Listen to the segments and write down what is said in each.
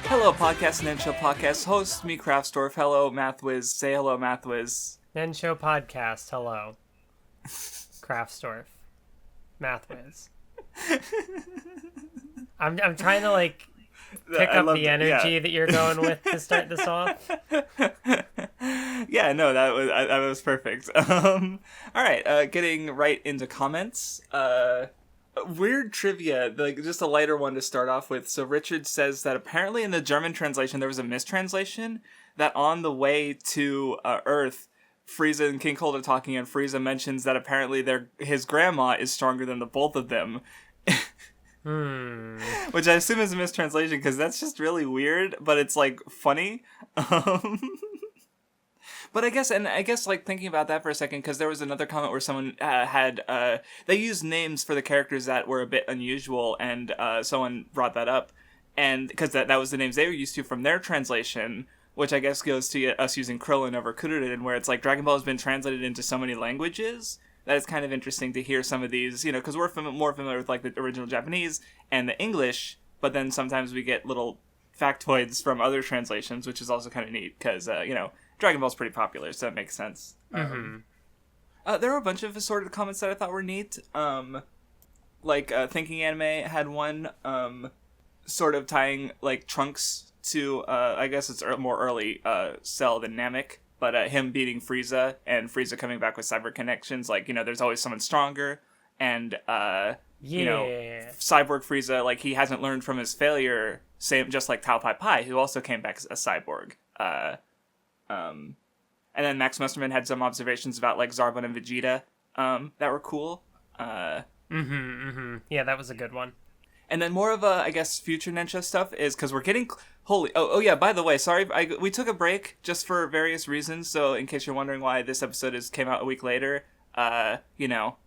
Hello, podcast, Nen Show Podcast. Host me, Craftsdwarf. Hello, Mathwiz. Say hello, Mathwiz. Nen Show Podcast. Hello, Craftsdwarf. Mathwiz. I'm trying to pick up the energy that you're going with to start this off. Yeah, no, that was perfect. All right, getting right into comments. Weird trivia, just a lighter one to start off with. So Richard says that apparently in the German translation there was a mistranslation, that on the way to Earth, Frieza and King Cold are talking, and Frieza mentions that apparently his grandma is stronger than the both of them. Which I assume is a mistranslation, because that's just really weird, but it's funny. But I guess thinking about that for a second, because there was another comment where someone they used names for the characters that were a bit unusual, and someone brought that up, and because that was the names they were used to from their translation, which I guess goes to us using Krillin over Kuririn, where it's Dragon Ball has been translated into so many languages that it's kind of interesting to hear some of these, because we're more familiar with the original Japanese and the English, but then sometimes we get little factoids from other translations, which is also kind of neat, because Dragon Ball's pretty popular, so that makes sense. Mm-hmm. There were a bunch of assorted comments that I thought were neat. Thinking Anime had one, sort of tying Trunks to, I guess it's more early Cell than Namek, but him beating Frieza and Frieza coming back with cyber connections. There's always someone stronger, and Cyborg Frieza, he hasn't learned from his failure, same just like Tao Pai Pai, who also came back as a cyborg. And then Max Musterman had some observations about Zarbon and Vegeta that were cool. Yeah, that was a good one. And then more of a, I guess, future Nen Show stuff is because we're getting Oh yeah, by the way, sorry, we took a break just for various reasons, so in case you're wondering why this episode came out a week later, it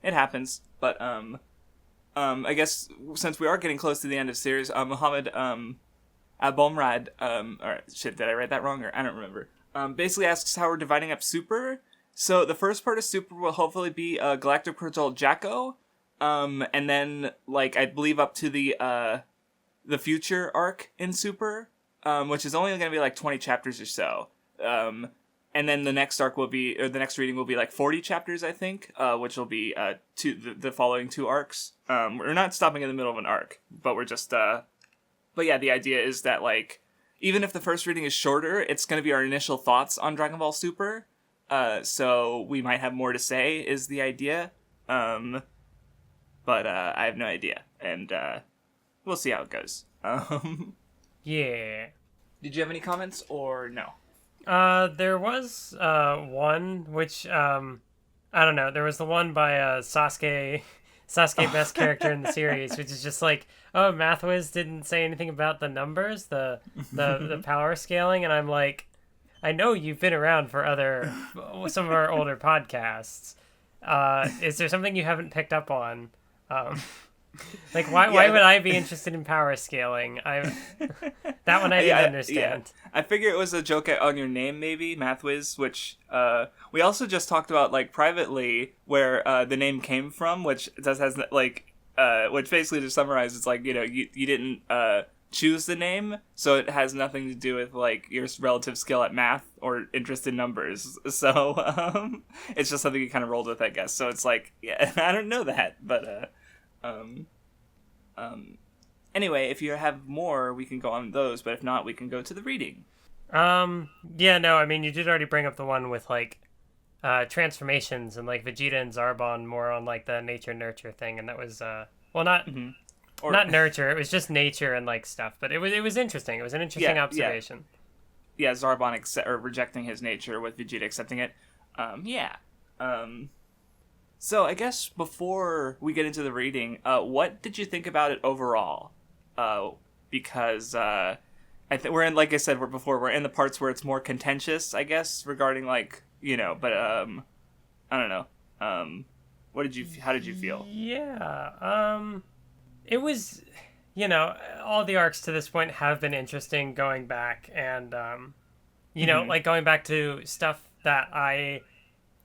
happens. But I guess since we are getting close to the end of series, Muhammad Abomrad, or shit, did I write that wrong, or I don't remember. Basically asks how we're dividing up Super. So the first part of Super will hopefully be Galactic Portal Jacko, and then I believe up to the future arc in Super, which is only going to be 20 chapters or so. And then the next arc will be, or the next reading will be 40 chapters, I think, which will be the following two arcs. We're not stopping in the middle of an arc, but we're just but yeah, the idea is that even if the first reading is shorter, it's going to be our initial thoughts on Dragon Ball Super. So we might have more to say, is the idea. But I have no idea, and we'll see how it goes. Yeah. Did you have any comments, or no? There was one, which I don't know. There was the one by Sasuke, best character in the series, which is just oh, Mathwiz didn't say anything about the numbers, the power scaling, and I'm I know you've been around for some of our older podcasts. Is there something you haven't picked up on? Why would I be interested in power scaling? That one I didn't understand. Yeah. I figure it was a joke on your name, maybe, Mathwiz, which we also just talked about privately where the name came from, which which basically to summarize, it's you didn't choose the name, so it has nothing to do with your relative skill at math or interest in numbers. So it's just something you kind of rolled with, I guess. So it's yeah, I don't know that, but anyway, if you have more, we can go on those, but if not, we can go to the reading. Yeah, no, I mean, you did already bring up the one with transformations and Vegeta and Zarbon more on the nature nurture thing, and that was not not nurture, it was just nature and stuff, but it was interesting. It was an interesting observation. Yeah, Zarbon rejecting his nature with Vegeta accepting it. So I guess before we get into the reading, what did you think about it overall? Because I think we're in, like I said we're in the parts where it's more contentious, I guess, regarding but I don't know. How did you feel? Yeah. It was, all the arcs to this point have been interesting going back, and going back to stuff that I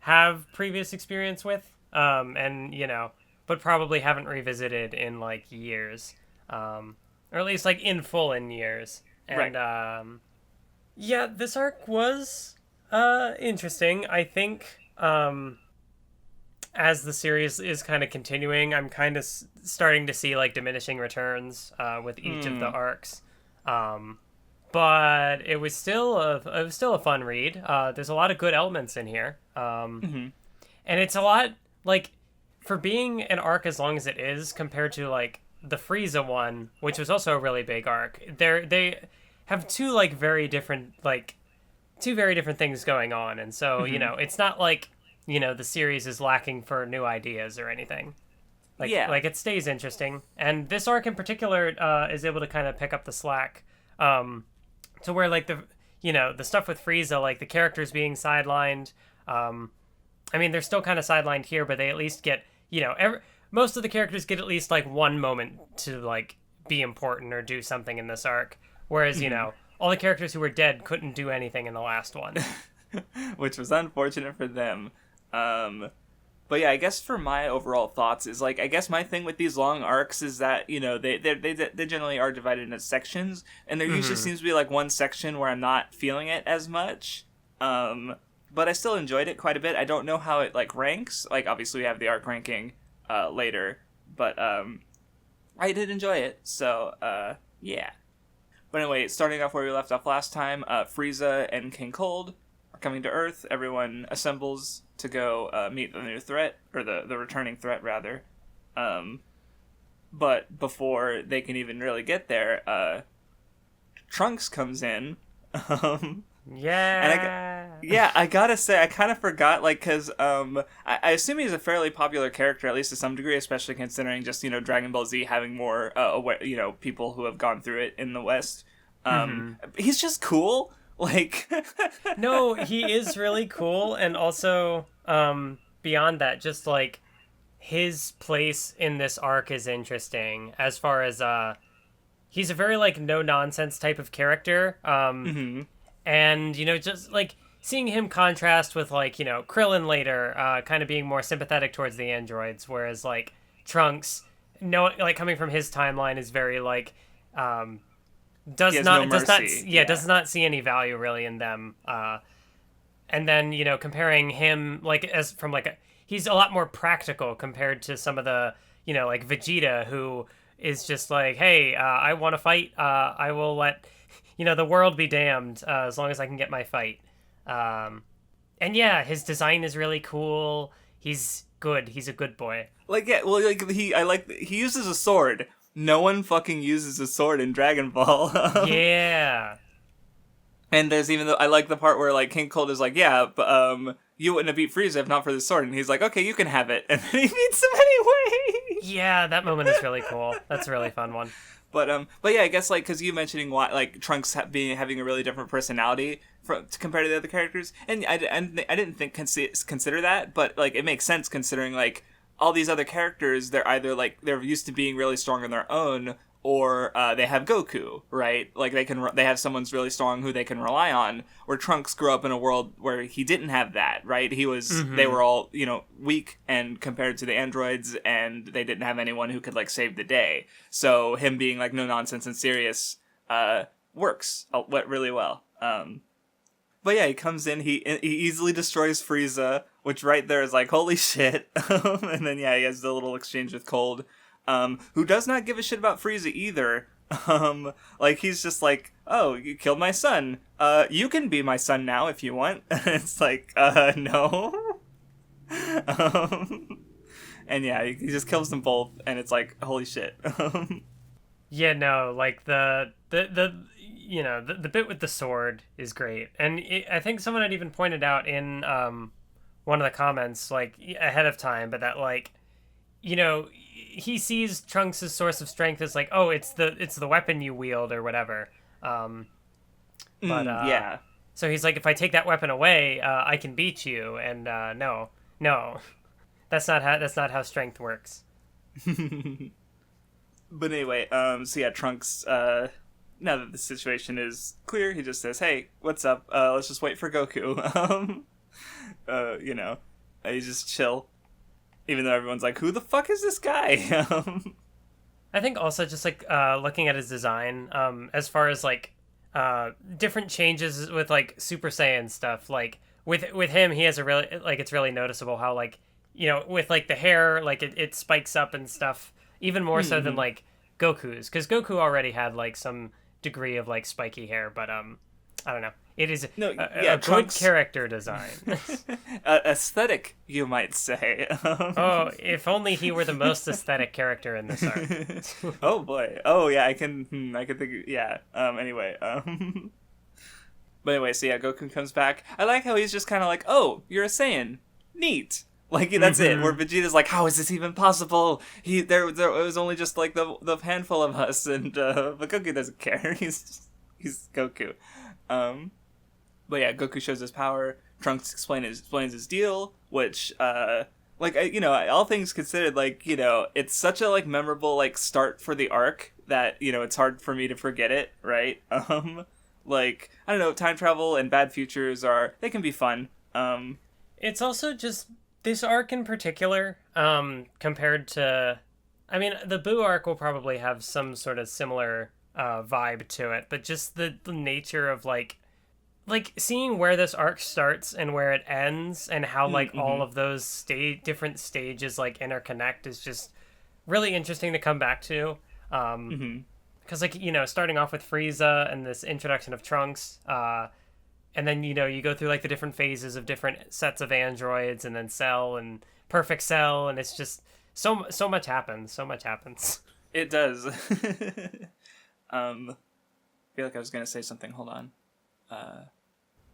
have previous experience with. But probably haven't revisited in years, or at least in full in years. And yeah, this arc was interesting. I think as the series is kind of continuing, I'm kind of starting to see like diminishing returns with each of the arcs. But it was still a fun read. There's a lot of good elements in here. And it's a lot like, for being an arc as long as it is compared to like the Frieza one, which was also a really big arc. They have two very different things going on, and so it's not like the series is lacking for new ideas or anything. Like it stays interesting, and this arc in particular is able to kind of pick up the slack. To where like the stuff with Frieza, like the characters being sidelined. I mean, they're still kind of sidelined here, but they at least get most of the characters get at least like one moment to like be important or do something in this arc. Whereas all the characters who were dead couldn't do anything in the last one, which was unfortunate for them. But yeah, I guess for my overall thoughts is like, I guess my thing with these long arcs is that, they generally are divided into sections, and there usually seems to be like one section where I'm not feeling it as much. But I still enjoyed it quite a bit. I don't know how it like ranks. Like obviously we have the arc ranking later, but I did enjoy it. So yeah. But anyway, starting off where we left off last time, Frieza and King Cold are coming to Earth. Everyone assembles to go meet the new threat, or the returning threat, rather. But before they can even really get there, Trunks comes in. Yeah. And I gotta say, I kind of forgot, like, because I assume he's a fairly popular character, at least to some degree, especially considering just, Dragon Ball Z having more, people who have gone through it in the West. He's just cool. Like, no, he is really cool, and also beyond that, just like his place in this arc is interesting as far as he's a very like no nonsense type of character, and just like seeing him contrast with like Krillin later, kind of being more sympathetic towards the androids, whereas like Trunks, coming from his timeline, is very like does not see any value really in them, and then comparing him like as from like he's a lot more practical compared to some of the like Vegeta, who is just like, hey, I want to fight, I will let the world be damned, as long as I can get my fight. And yeah, his design is really cool. He's good. He's a good boy. Like, yeah, well, like he uses a sword. No one fucking uses a sword in Dragon Ball. Yeah. And there's I like the part where like King Cold is like, yeah, but you wouldn't have beat Frieza if not for the sword, and he's like, okay, you can have it, and then he beats him anyway. Yeah, that moment is really cool. That's a really fun one. But yeah, I guess like because you mentioning why like Trunks having a really different personality compared to the other characters, and I didn't consider that, but like it makes sense considering like all these other characters, they're either like they're used to being really strong on their own, or they have Goku, right? Like they have someone's really strong who they can rely on. Where Trunks grew up in a world where he didn't have that, right? He was they were all weak and compared to the androids, and they didn't have anyone who could like save the day. So him being like no nonsense and serious works really well. But yeah, he comes in, he easily destroys Frieza, which right there is like, holy shit. And then yeah, he has the little exchange with Cold, who does not give a shit about Frieza either. Like he's just like, oh, you killed my son. You can be my son now if you want. It's like, no. And yeah, he just kills them both, and it's like, holy shit. Yeah, no, like the bit with the sword is great, and I think someone had even pointed out in one of the comments like ahead of time, but that like he sees Trunks' source of strength as like, oh, it's the weapon you wield or whatever, yeah, so he's like, if I take that weapon away, I can beat you, and no, that's not how strength works. But anyway, so yeah, Trunks, now that the situation is clear, he just says, hey, what's up? Let's just wait for Goku. You just chill. Even though everyone's like, who the fuck is this guy? I think also just like looking at his design, as far as like different changes with like Super Saiyan stuff. Like with him, he has a really like it's really noticeable how like with like the hair like it spikes up and stuff even more so than like Goku's, because Goku already had like some degree of like spiky hair, but I don't know. It is a good character design. Aesthetic, you might say. Oh, if only he were the most aesthetic character in this arc. Oh boy. Oh yeah, I can think. Yeah. Anyway. But anyway, so yeah, Goku comes back. I like how he's just kind of like, "Oh, you're a Saiyan. Neat." Like that's it. Where Vegeta's like, "How is this even possible? There was only just like the handful of us, and but Goku doesn't care. He's Goku." But yeah, Goku shows his power. Trunks explains his deal, which all things considered, like it's such a like memorable like start for the arc that it's hard for me to forget it, right? Like I don't know, time travel and bad futures they can be fun. It's also just this arc in particular, compared to, I mean, the Boo arc will probably have some sort of similar vibe to it, but just the nature of like seeing where this arc starts and where it ends and how like all of those different stages like interconnect is just really interesting to come back to. Because like starting off with Frieza and this introduction of Trunks, and then you go through like the different phases of different sets of androids, and then Cell and Perfect Cell, and it's just so much happens. It does. I feel like I was gonna say something. Hold on.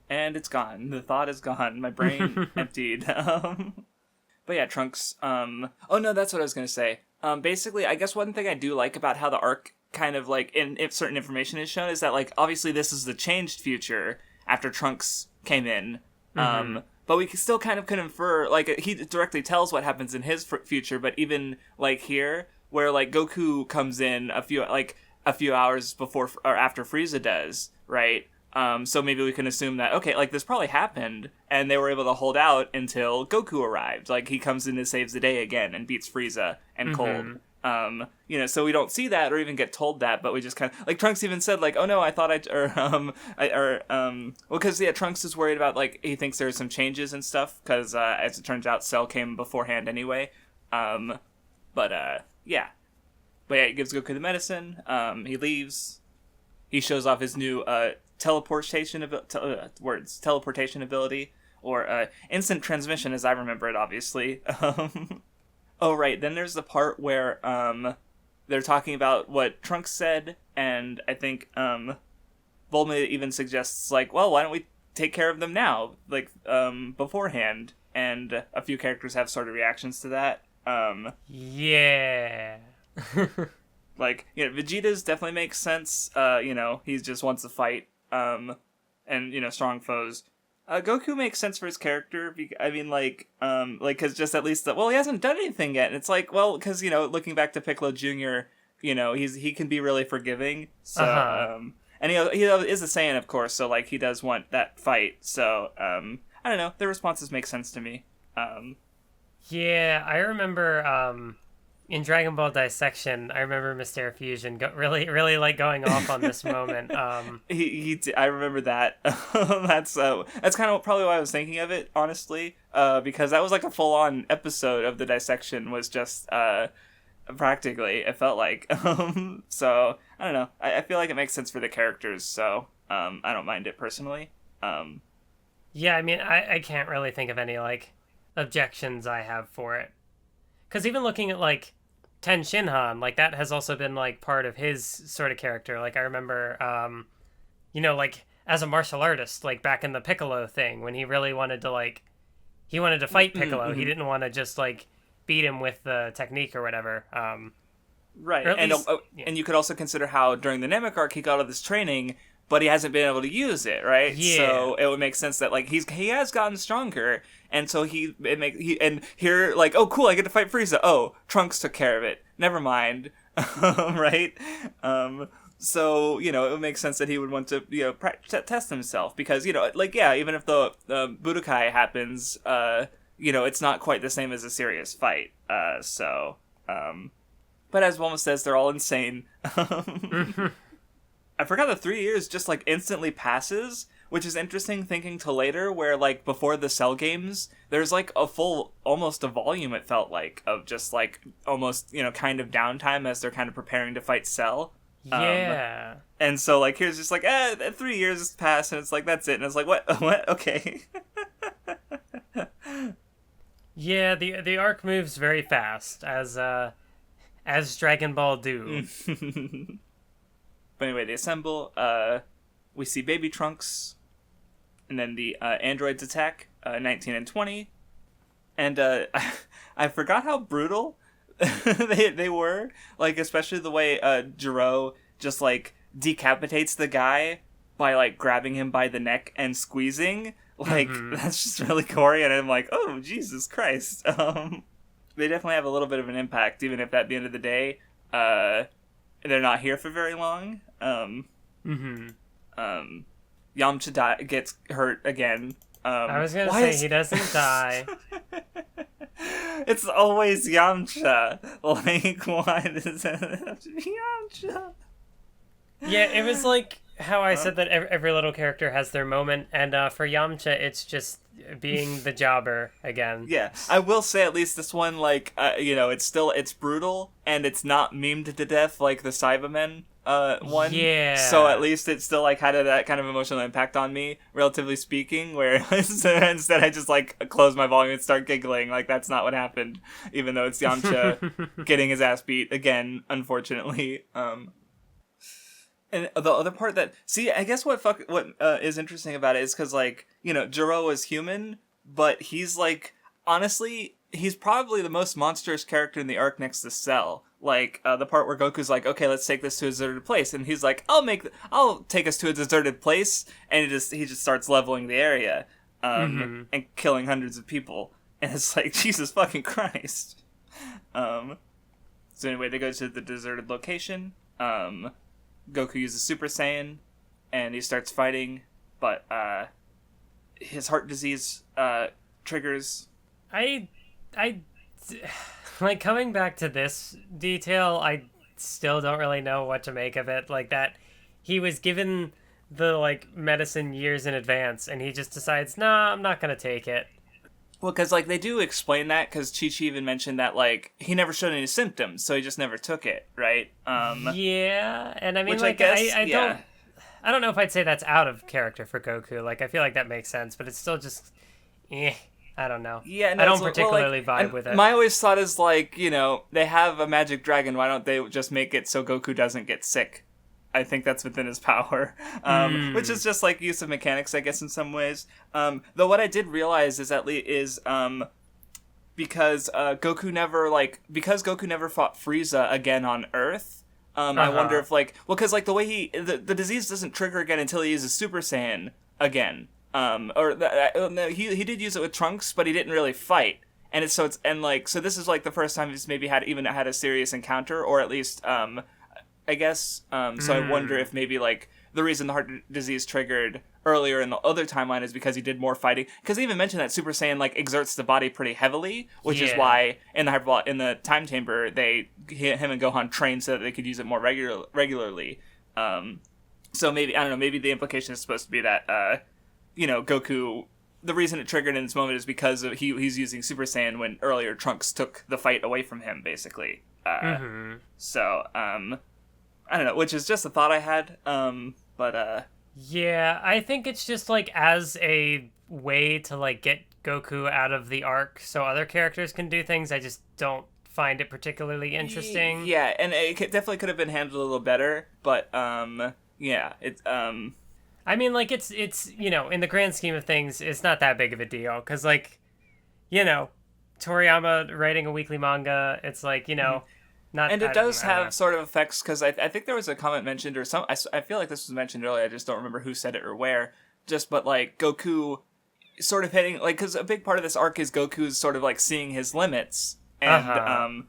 And it's gone. The thought is gone. My brain emptied. But yeah, Trunks. Oh no, that's what I was gonna say. Basically, I guess one thing I do like about how the arc kind of like if certain information is shown is that like obviously this is the changed future after Trunks came in. But we still kind of can infer, like, he directly tells what happens in his future, but even like here, where like Goku comes in a few hours before or after Frieza does, right? So maybe we can assume that, okay, like this probably happened and they were able to hold out until Goku arrived. Like he comes in and saves the day again and beats Frieza and Cold. So we don't see that or even get told that, but we just kind of, like Trunks even said like, oh no, I thought because Trunks is worried about like, he thinks there's some changes and stuff because as it turns out Cell came beforehand anyway. But he gives Goku the medicine. He leaves. He shows off his new teleportation ability, or instant transmission, as I remember it, obviously. Oh, right. Then there's the part where they're talking about what Trunks said, and I think Bulma even suggests, like, well, why don't we take care of them now, like, beforehand? And a few characters have sort of reactions to that. Yeah. Like, Vegeta's definitely makes sense. He just wants to fight, and, strong foes. Goku makes sense for his character. I mean, because just at least, he hasn't done anything yet. And it's like, well, because, looking back to Piccolo Jr., he can be really forgiving. So, and he is a Saiyan, of course, so, like, he does want that fight. So, I don't know. The responses make sense to me. Yeah, I remember, in Dragon Ball Dissection, I remember Mr. Fusion really like going off on this moment. I remember that. That's kind of probably why I was thinking of it, honestly, because that was like a full-on episode of the Dissection. Was just practically, it felt like. So I don't know. I feel like it makes sense for the characters, so I don't mind it personally. Yeah, I mean, I can't really think of any like objections I have for it, because even looking at like Ten Shinhan, like that has also been like part of his sort of character. Like I remember, like as a martial artist, like back in the Piccolo thing, when he really wanted to fight Piccolo. He didn't want to just like beat him with the technique or whatever. Right, and you could also consider how during the Namek arc he got all this training, but he hasn't been able to use it, right? Yeah. So it would make sense that like he has gotten stronger, and so and here like, oh cool, I get to fight Frieza. Oh, Trunks took care of it. Never mind, right? So it would make sense that he would want to test himself, because even if the Budokai happens, it's not quite the same as a serious fight. But as Bulma says, they're all insane. I forgot the 3 years just like instantly passes, which is interesting thinking to later where like before the Cell games, there's like a full, almost a volume it felt like of just like almost, kind of downtime as they're kind of preparing to fight Cell. Yeah. And so like here's just like 3 years has passed and it's like that's it and it's like what okay. Yeah, the arc moves very fast as Dragon Ball do. But anyway, they assemble. We see Baby Trunks, and then the androids attack 19 and 20. And I forgot how brutal they were. Like, especially the way Jiro just, like, decapitates the guy by, like, grabbing him by the neck and squeezing. Like, that's just really gory, and I'm like, oh, Jesus Christ. They definitely have a little bit of an impact, even if at the end of the day, they're not here for very long. Yamcha gets hurt again. I was gonna say he doesn't die. It's always Yamcha. Like, why does it have to be Yamcha? Yeah, it was like how I said that every little character has their moment, and for Yamcha, it's just being the jobber again. Yeah, I will say at least this one, like, it's brutal, and it's not memed to death like the Cybermen one. Yeah. So at least it still, like, had that kind of emotional impact on me, relatively speaking, where instead I just, like, close my volume and start giggling, like, that's not what happened, even though it's Yamcha getting his ass beat again, unfortunately. And the other part that... See, I guess what is interesting about it is because, like, Jiro is human, but he's, like... Honestly, he's probably the most monstrous character in the arc next to Cell. Like, the part where Goku's like, okay, let's take this to a deserted place. And he's like, I'll take us to a deserted place. And he just starts leveling the area. And killing hundreds of people. And it's like, Jesus fucking Christ. So anyway, they go to the deserted location. Goku uses Super Saiyan, and he starts fighting, but his heart disease triggers. I like coming back to this detail. I still don't really know what to make of it. Like that, he was given the like medicine years in advance, and he just decides, nah, I'm not gonna take it. Well, because like they do explain that, because Chi-Chi even mentioned that like he never showed any symptoms, so he just never took it, right? Yeah, and I mean, which like, I guess, I don't know if I'd say that's out of character for Goku. Like, I feel like that makes sense, but it's still just, I don't know. Yeah, no, I don't particularly vibe with it. My always thought is like, they have a magic dragon. Why don't they just make it so Goku doesn't get sick? I think that's within his power, which is just like use of mechanics, I guess, in some ways. Though what I did realize is because Goku never fought Frieza again on Earth. I wonder if because the way the disease doesn't trigger again until he uses Super Saiyan again. No, he did use it with Trunks, but he didn't really fight. And so this is like the first time he's maybe had a serious encounter, or at least I guess. So I wonder if maybe like the reason the heart disease triggered earlier in the other timeline is because he did more fighting. Because they even mentioned that Super Saiyan like exerts the body pretty heavily, which is why in the time chamber him and Gohan trained so that they could use it more regularly. So maybe I don't know. Maybe the implication is supposed to be that Goku. The reason it triggered in this moment is because he's using Super Saiyan when earlier Trunks took the fight away from him, basically. So I don't know, which is just a thought I had. Yeah, I think it's just like as a way to like get Goku out of the arc so other characters can do things. I just don't find it particularly interesting. Yeah, and it definitely could have been handled a little better, but yeah, it's I mean, like it's in the grand scheme of things, it's not that big of a deal because like Toriyama writing a weekly manga, it's like Not, and it does have sort of effects, because I think there was a comment mentioned, or I feel like this was mentioned earlier, I just don't remember who said it or where, but like Goku sort of hitting, like, because a big part of this arc is Goku's sort of like seeing his limits, and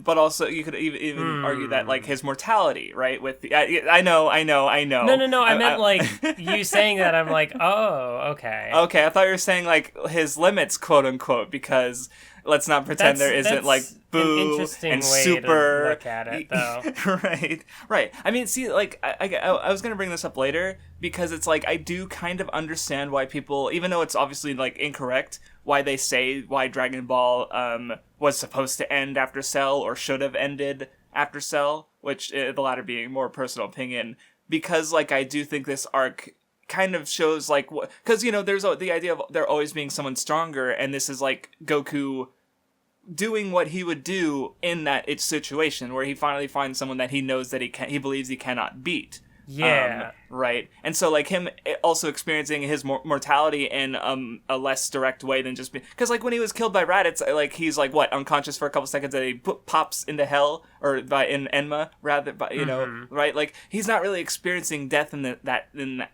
but also you could even argue that like his mortality, right, with the, I know. No, I meant like you saying that, I'm like, oh, okay. Okay, I thought you were saying like his limits, quote unquote, because let's not pretend there isn't like Boo and Super. To look at it, though. Right. I mean, see, like I was gonna bring this up later because it's like I do kind of understand why people, even though it's obviously like incorrect, why they say why Dragon Ball was supposed to end after Cell or should have ended after Cell, which the latter being more personal opinion, because like I do think this arc kind of shows like what, because there's the idea of there always being someone stronger, and this is like Goku doing what he would do in that situation where he finally finds someone that he knows that he believes he cannot beat. Right. And so like him also experiencing his mortality in a less direct way than just because like when he was killed by Raditz, like he's like what, unconscious for a couple seconds, and he pops into hell, or in Enma rather, by right, like he's not really experiencing death in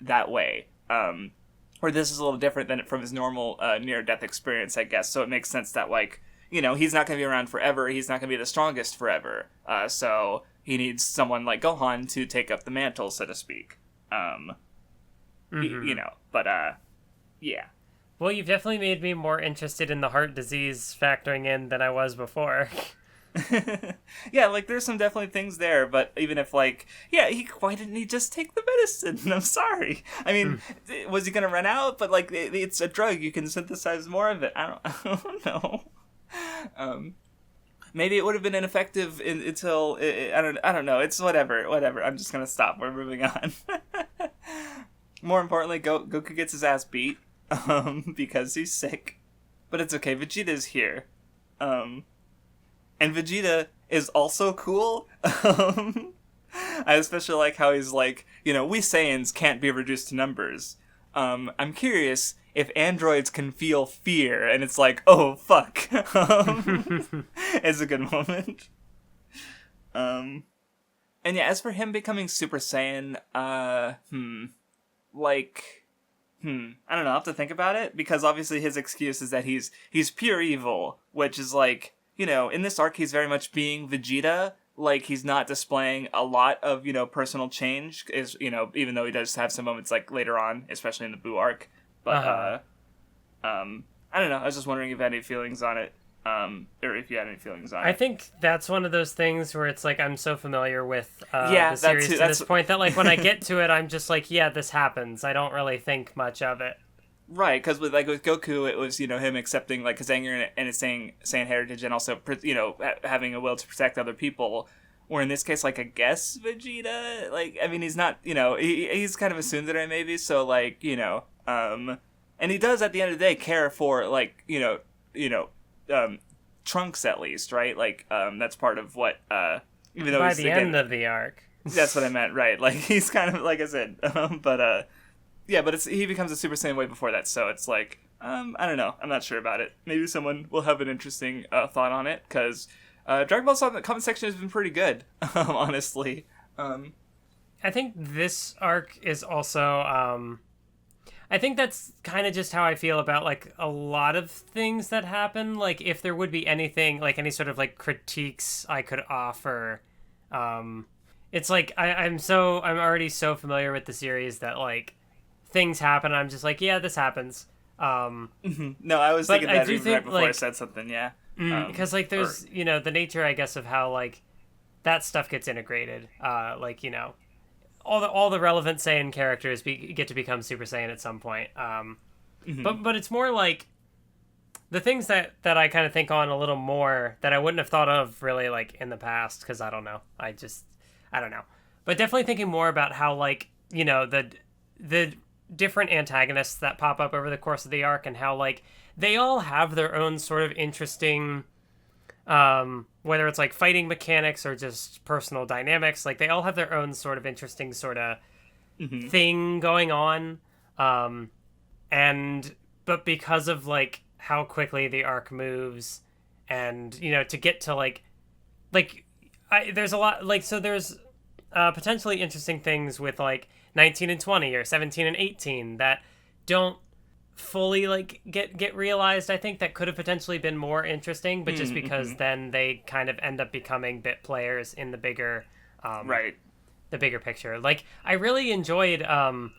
that way, where this is a little different than from his normal near death experience, I guess. So it makes sense that like he's not going to be around forever, he's not going to be the strongest forever, so he needs someone like Gohan to take up the mantle, so to speak. But yeah. Well, you've definitely made me more interested in the heart disease factoring in than I was before. Yeah, like there's some definitely things there, but even if like, why didn't he just take the medicine? I'm sorry. I mean, was he gonna run out? But like, it's a drug, you can synthesize more of it. I don't know. Maybe it would have been ineffective until I don't know. It's whatever. I'm just gonna stop. We're moving on. More importantly, Goku gets his ass beat because he's sick, but it's okay. Vegeta's here, and Vegeta is also cool. I especially like how he's like, we Saiyans can't be reduced to numbers. I'm curious if androids can feel fear, and it's like, oh fuck. It's a good moment. And yeah, as for him becoming Super Saiyan, I don't know, I'll have to think about it, because obviously his excuse is that he's pure evil, which is like, in this arc he's very much being Vegeta. Like, he's not displaying a lot of, personal change, even though he does have some moments like later on, especially in the Boo arc. But I don't know. I was just wondering if you had any feelings on it, or if you had any feelings on it. I think that's one of those things where it's like I'm so familiar with the series to this point that like when I get to it, I'm just like, yeah, this happens. I don't really think much of it. Right, because with Goku, it was him accepting like his anger and his Saiyan heritage, and also having a will to protect other people. Or in this case, like I guess Vegeta, like I mean he's not he's kind of a tsundere maybe, so like and he does at the end of the day care for like Trunks at least, right? Like that's part of what even though by he's, the end of the arc. That's what I meant, right? Like he's kind of like I said, but he becomes a Super Saiyan way before that, so it's like I don't know, I'm not sure about it. Maybe someone will have an interesting thought on it, because Dragon Ball's comment section has been pretty good, honestly. I think this arc is also I think that's kind of just how I feel about like a lot of things that happen. Like if there would be anything, like any sort of like critiques I could offer, it's like I'm already so familiar with the series that like things happen. I'm just like, yeah, this happens. No, I was thinking that even right before I said something. Yeah, because like there's the nature, I guess, of how like that stuff gets integrated. Like all the relevant Saiyan characters get to become Super Saiyan at some point. But it's more like the things that I kind of think on a little more that I wouldn't have thought of really like in the past, because I don't know. I don't know. But definitely thinking more about how like, the different antagonists that pop up over the course of the arc, and how like they all have their own sort of interesting whether it's like fighting mechanics or just personal dynamics, like they all have their own sort of interesting sort of thing going on. But because of like how quickly the arc moves, and to get to there's a lot like, so there's potentially interesting things with like 19 and 20 or 17 and 18 that don't fully like get realized. I think that could have potentially been more interesting, but just because then they kind of end up becoming bit players in the bigger the bigger picture. Like I really enjoyed out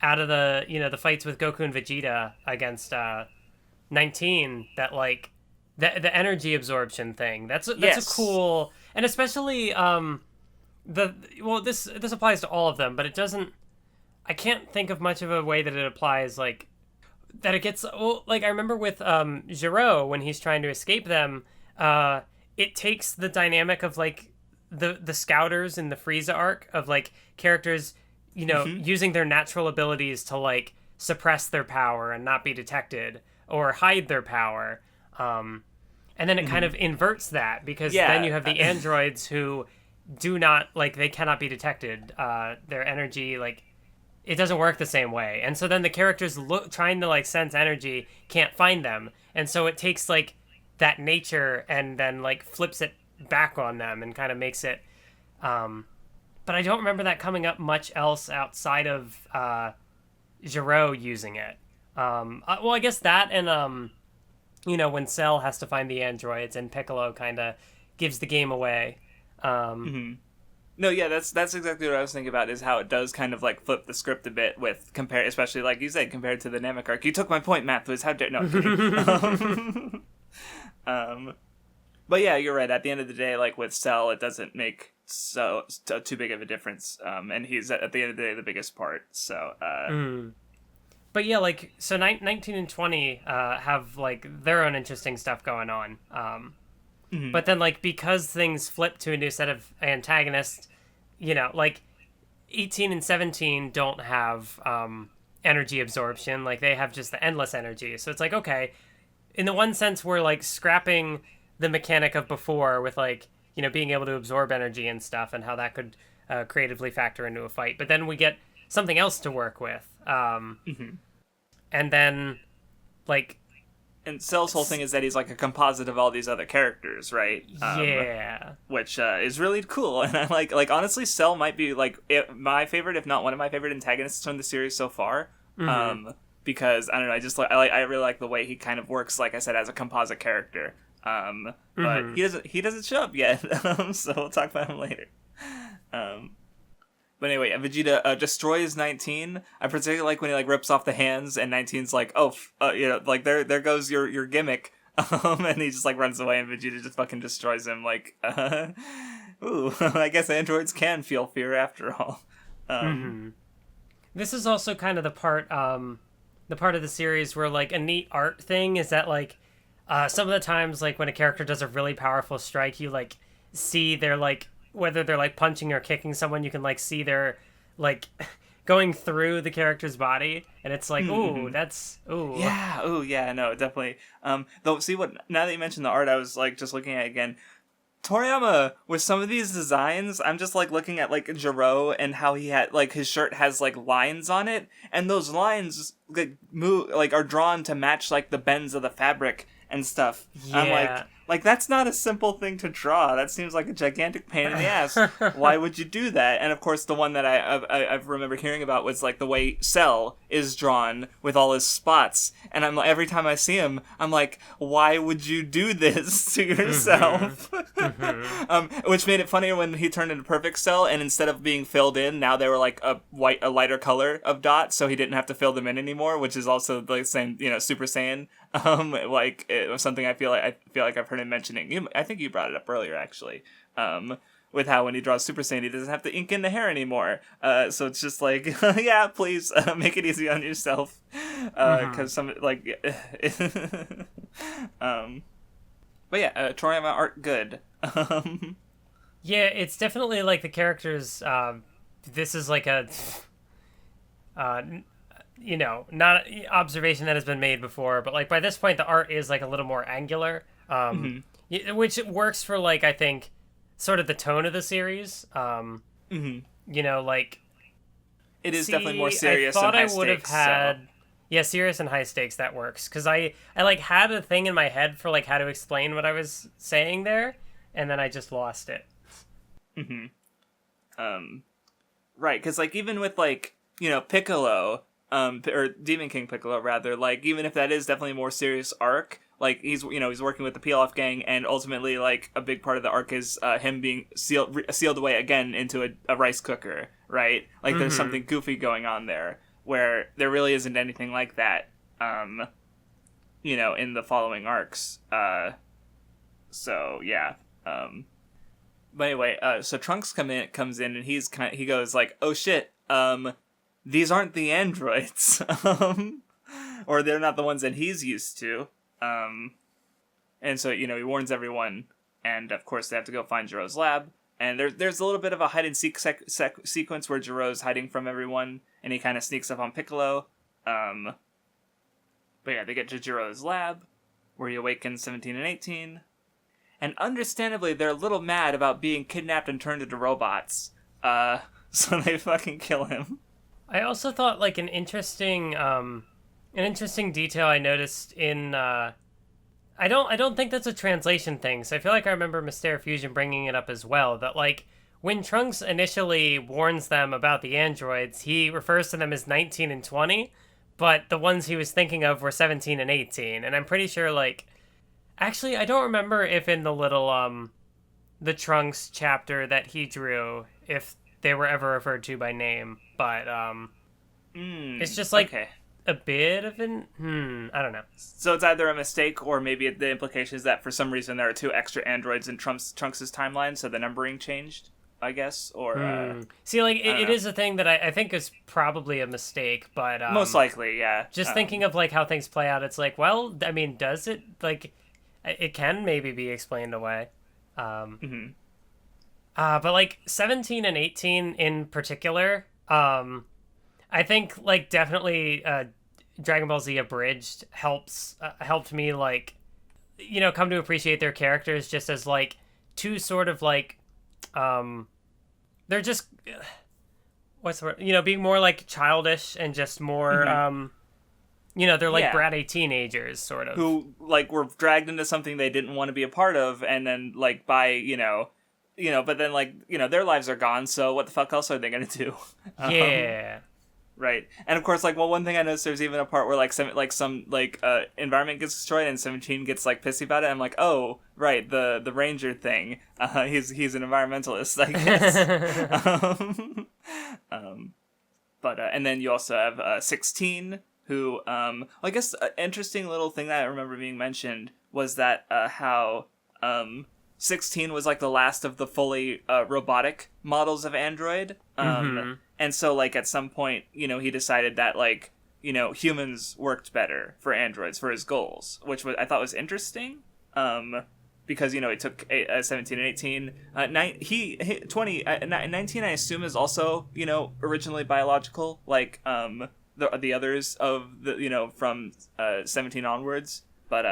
of the the fights with Goku and Vegeta against 19, that like the energy absorption thing. That's a cool, and especially this applies to all of them, but it doesn't. I can't think of much of a way that it applies, like that it gets. Well, like I remember with Giro when he's trying to escape them, it takes the dynamic of like the Scouters in the Frieza arc of like characters, using their natural abilities to like suppress their power and not be detected or hide their power. And then it kind of inverts that because then you have the androids who do not, like, they cannot be detected. Their energy, like, it doesn't work the same way. And so then the characters trying to, like, sense energy can't find them. And so it takes, like, that nature and then, like, flips it back on them and kind of makes it... but I don't remember that coming up much else outside of Giro using it. Well, I guess that and... when Cell has to find the androids and Piccolo kind of gives the game away. No, yeah, that's exactly what I was thinking about, is how it does kind of like flip the script a bit with especially like you said, compared to the Namek arc. You took my point, Mathwiz. How dare no? But yeah, you're right. At the end of the day, like with Cell, it doesn't make too big of a difference. And he's at the end of the day the biggest part. So. But yeah, like, so 19 and 20 have, like, their own interesting stuff going on. But then, like, because things flip to a new set of antagonists, like, 18 and 17 don't have energy absorption. Like, they have just the endless energy. So it's like, okay, in the one sense, we're, like, scrapping the mechanic of before with, like, being able to absorb energy and stuff and how that could creatively factor into a fight. But then we get something else to work with. And then, like... And Cell's whole thing is that he's like a composite of all these other characters, right? Yeah. Which is really cool. And I like honestly, Cell might be, like, my favorite, if not one of my favorite antagonists from the series so far. Because, I don't know, I really like the way he kind of works, like I said, as a composite character. But he doesn't show up yet. So we'll talk about him later. But anyway, Vegeta destroys 19. I particularly like when he like rips off the hands, and 19's like, like there goes your gimmick, and he just like runs away, and Vegeta just fucking destroys him. Like, ooh, I guess androids can feel fear after all. This is also kind of the part of the series where like a neat art thing is that like some of the times like when a character does a really powerful strike, you like see their like. Whether they're like punching or kicking someone, you can like see their like going through the character's body, and it's like, ooh, that's ooh. Yeah, ooh, yeah, no, definitely. Though, see what? Now that you mentioned the art, I was like just looking at it again. Toriyama with some of these designs, I'm just like looking at like Giro and how he had like his shirt has like lines on it, and those lines like move like are drawn to match like the bends of the fabric and stuff. Yeah. I'm like that's not a simple thing to draw. That seems like a gigantic pain in the ass. Why would you do that? And of course, the one that I remember hearing about was like the way Cell is drawn with all his spots. And I'm like, every time I see him, I'm like, why would you do this to yourself? Which made it funnier when he turned into Perfect Cell, and instead of being filled in, now they were like a lighter color of dots, so he didn't have to fill them in anymore. Which is also the same, Super Saiyan. Like it was something I feel like I've heard him mentioning. I think you brought it up earlier, actually. With how when he draws Super Saiyan, he doesn't have to ink in the hair anymore. So it's just like, yeah, please make it easy on yourself, because some like, but yeah, Toriyama art good. Yeah, it's definitely like the characters. This is like a. Not observation that has been made before, but like by this point the art is like a little more angular, which works for like I think sort of the tone of the series. Like it is definitely more serious. I thought and high I would have stakes, had serious and high stakes. That works because I like had a thing in my head for like how to explain what I was saying there, and then I just lost it. Right, because like even with like Piccolo. Or Demon King Piccolo, rather, like, even if that is definitely a more serious arc, like, he's working with the Pilaf gang, and ultimately, like, a big part of the arc is him being sealed away again into a rice cooker, right? Like, there's something goofy going on there, where there really isn't anything like that, in the following arcs. So yeah. But anyway, so Trunks comes in and he goes like, oh shit, these aren't the androids, or they're not the ones that he's used to, and so he warns everyone, and of course they have to go find Jiro's lab, and there's a little bit of a hide and seek sequence where Jiro's hiding from everyone, and he kind of sneaks up on Piccolo, but yeah, they get to Jiro's lab, where he awakens 17 and 18. And understandably, they're a little mad about being kidnapped and turned into robots. So they fucking kill him. I also thought like an interesting detail I noticed in I don't think that's a translation thing. So I feel like I remember Mysterio Fusion bringing it up as well. That like when Trunks initially warns them about the androids, he refers to them as 19 and 20, but the ones he was thinking of were 17 and 18. And I'm pretty sure like. Actually, I don't remember if in the little, the Trunks chapter that he drew, if they were ever referred to by name, but, it's just, like, a bit of an, I don't know. So it's either a mistake, or maybe the implication is that for some reason there are 2 extra androids in Trunks' timeline, so the numbering changed, I guess, or, See, like, it is a thing that I think is probably a mistake, but, most likely, yeah. Just thinking of, like, how things play out, it's like, well, I mean, does it, like... It can maybe be explained away. But like 17 and 18 in particular, I think like definitely Dragon Ball Z Abridged helped me like, come to appreciate their characters just as like 2 sort of like, they're just, what's the word? Being more like childish and just more, they're like bratty teenagers, sort of. Who, like, were dragged into something they didn't want to be a part of, and then, like, but then, like, their lives are gone, so what the fuck else are they gonna do? Yeah. Right. And, of course, like, one thing I noticed, there's even a part where, like, some environment gets destroyed, and 17 gets, like, pissy about it, and I'm like, oh, right, the ranger thing. He's an environmentalist, I guess. But and then you also have 16, who, I guess an interesting little thing that I remember being mentioned was that how 16 was like the last of the fully robotic models of Android. And so like at some point, he decided that like, humans worked better for androids for his goals, which I thought was interesting. Because, he took 17 and 18. 19, I assume, is also, originally biological, like, the others of the from 17 onwards, but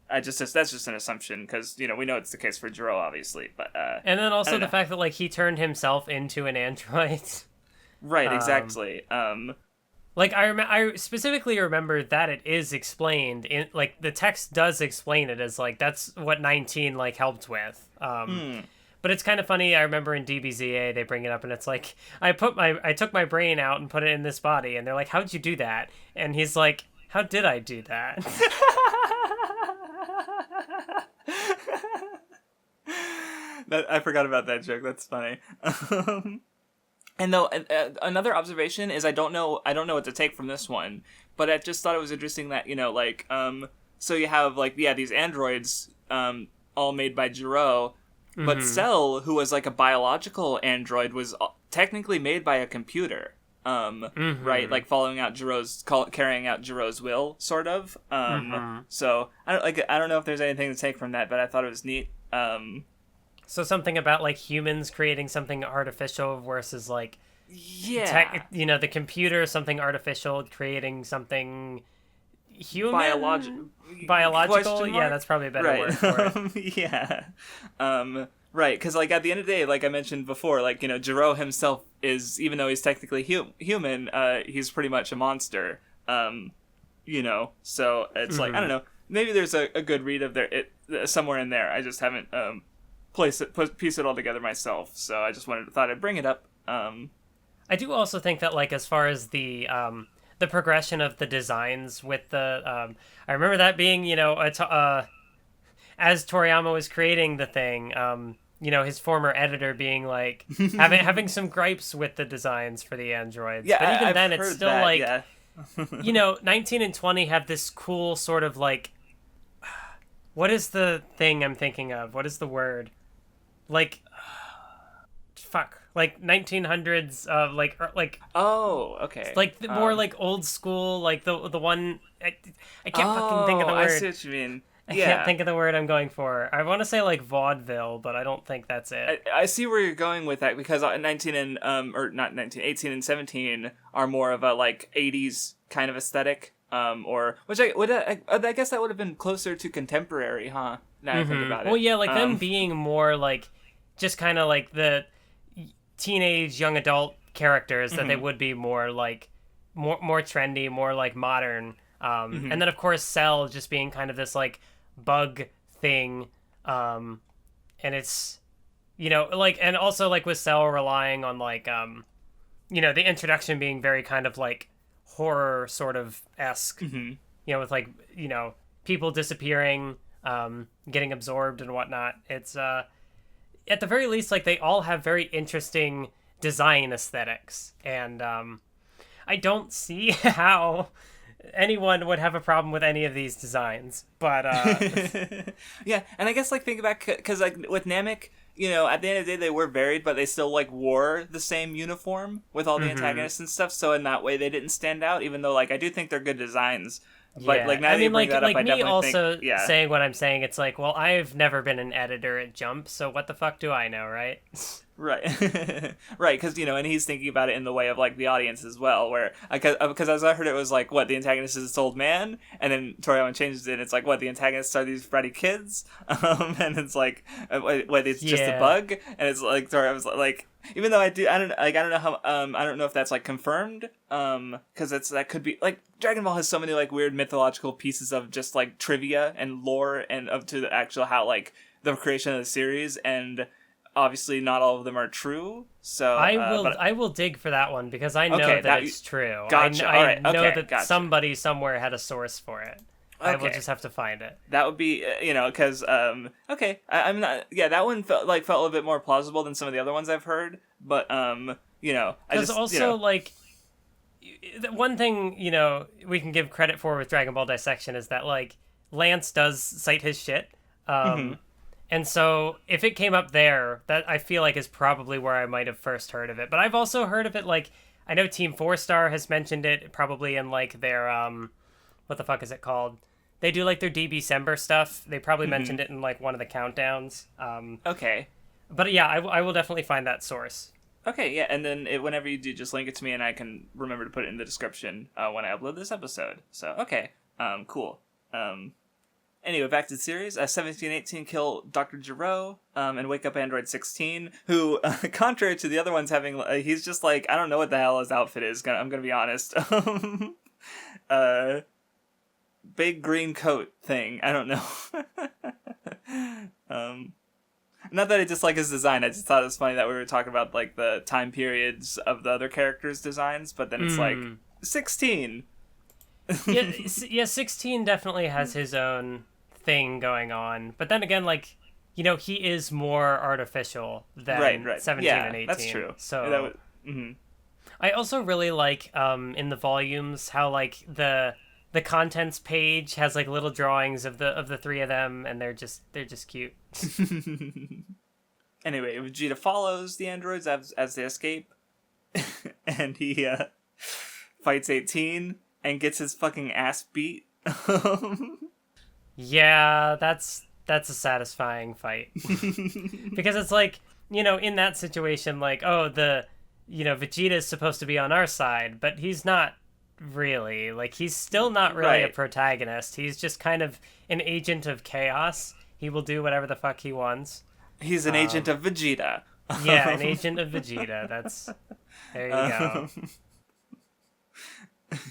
that's just an assumption because we know it's the case for Jiro, obviously, but and then also the fact that like he turned himself into an android, right? Exactly. Like I specifically remember that it is explained in like the text does explain it as like that's what 19 like helped with. But it's kind of funny. I remember in DBZA they bring it up, and it's like I took my brain out and put it in this body, and they're like, "How'd you do that?" And he's like, "How did I do that?" I forgot about that joke. That's funny. And though another observation is I don't know what to take from this one, but I just thought it was interesting that so you have like these androids all made by Jiro. But Cell, who was like a biological android, was technically made by a computer, right? Like carrying out Jiro's will, sort of. So I don't know if there's anything to take from that, but I thought it was neat. So something about like humans creating something artificial versus like the computer, something artificial creating something human, biological. Yeah, that's probably a better word for it. Yeah. Right, because like at the end of the day, like I mentioned before, like Jiro himself is, even though he's technically human, he's pretty much a monster. So it's like I don't know. Maybe there's a good read of somewhere in there. I just haven't pieced it all together myself. So I just thought I'd bring it up. I do also think that like as far as the progression of the designs with the I remember that being as Toriyama was creating the thing, his former editor being like having some gripes with the designs for the androids. Yeah, but even I've then, heard it's still that, like, yeah. 19 and 20 have this cool sort of like, What is the thing I'm thinking of? What is the word? Like, fuck. Like 1900s, like Oh, okay. like the more like old school, like the one. I can't fucking think of the I word. see what you mean. I Yeah. can't think of the word I'm going for. I want to say like vaudeville, but I don't think that's it. I see where you're going with that because 19 and or not 19, 18 and 17 are more of a like 80s kind of aesthetic, or which I guess that would have been closer to contemporary, huh? Now I think about it. Well, yeah, like them being more like just kind of like the teenage young adult characters that they would be more like more trendy, more like modern. And then of course Cell just being kind of this like bug thing, and it's like, and also like with Cell relying on like the introduction being very kind of like horror sort of esque, with like people disappearing, getting absorbed and whatnot. It's at the very least like they all have very interesting design aesthetics, and I don't see how anyone would have a problem with any of these designs, but yeah, and I guess like think back because like with Namek, at the end of the day they were varied, but they still like wore the same uniform with all the antagonists and stuff. So in that way they didn't stand out, even though like I do think they're good designs. But like now I mean, that you bring that up, I me definitely also think, yeah. saying what I'm saying, it's like, well, I've never been an editor at Jump, so what the fuck do I know, right? Right, right, because and he's thinking about it in the way of like the audience as well, where because as I heard it was like what the antagonist is this old man, and then Toriyama changes it. It's like what the antagonists are these bratty kids, and it's like what it's just a bug, and it's like Toriyama's like. Even though I don't know how I don't know if that's like confirmed, because that could be like Dragon Ball has so many like weird mythological pieces of just like trivia and lore and up to the actual how like the creation of the series, and obviously not all of them are true. So I will dig for that one because I know that it's true. Gotcha. I know that gotcha. somebody somewhere had a source for it. I will just have to find it. That would be, because, okay, I'm not, yeah, that one felt a little bit more plausible than some of the other ones I've heard, but, I just, because also, like, the one thing, we can give credit for with Dragon Ball Dissection is that, like, Lance does cite his shit, and so if it came up there, that I feel like is probably where I might have first heard of it, but I've also heard of it, like, I know Team 4-Star has mentioned it probably in, like, their, what the fuck is it called? They do like their DBcember stuff. They probably mentioned it in like one of the countdowns. Okay. But yeah, I will definitely find that source. Okay, yeah, and then whenever you do, just link it to me and I can remember to put it in the description when I upload this episode. So, okay. Cool. Anyway, back to the series. 1718 kill Dr. Gero and wake up Android 16, who, contrary to the other ones having, he's just like, I don't know what the hell his outfit is, I'm gonna be honest. Big green coat thing. I don't know. Not that I dislike his design. I just thought it was funny that we were talking about like the time periods of the other characters' designs, but then it's like 16. yeah, 16 definitely has his own thing going on. But then again, like, he is more artificial than 17 and 18. That's true. So I also really like in the volumes how like the contents page has like little drawings of the three of them, and they're just cute. Anyway, Vegeta follows the androids as they escape, and he fights 18 and gets his fucking ass beat. Yeah, that's a satisfying fight because it's like in that situation, like, oh, Vegeta is supposed to be on our side, but he's not. Really, like, he's still not really a protagonist. He's just kind of an agent of chaos. He will do whatever the fuck he wants. He's an agent of Vegeta. Yeah, an agent of Vegeta. There you go.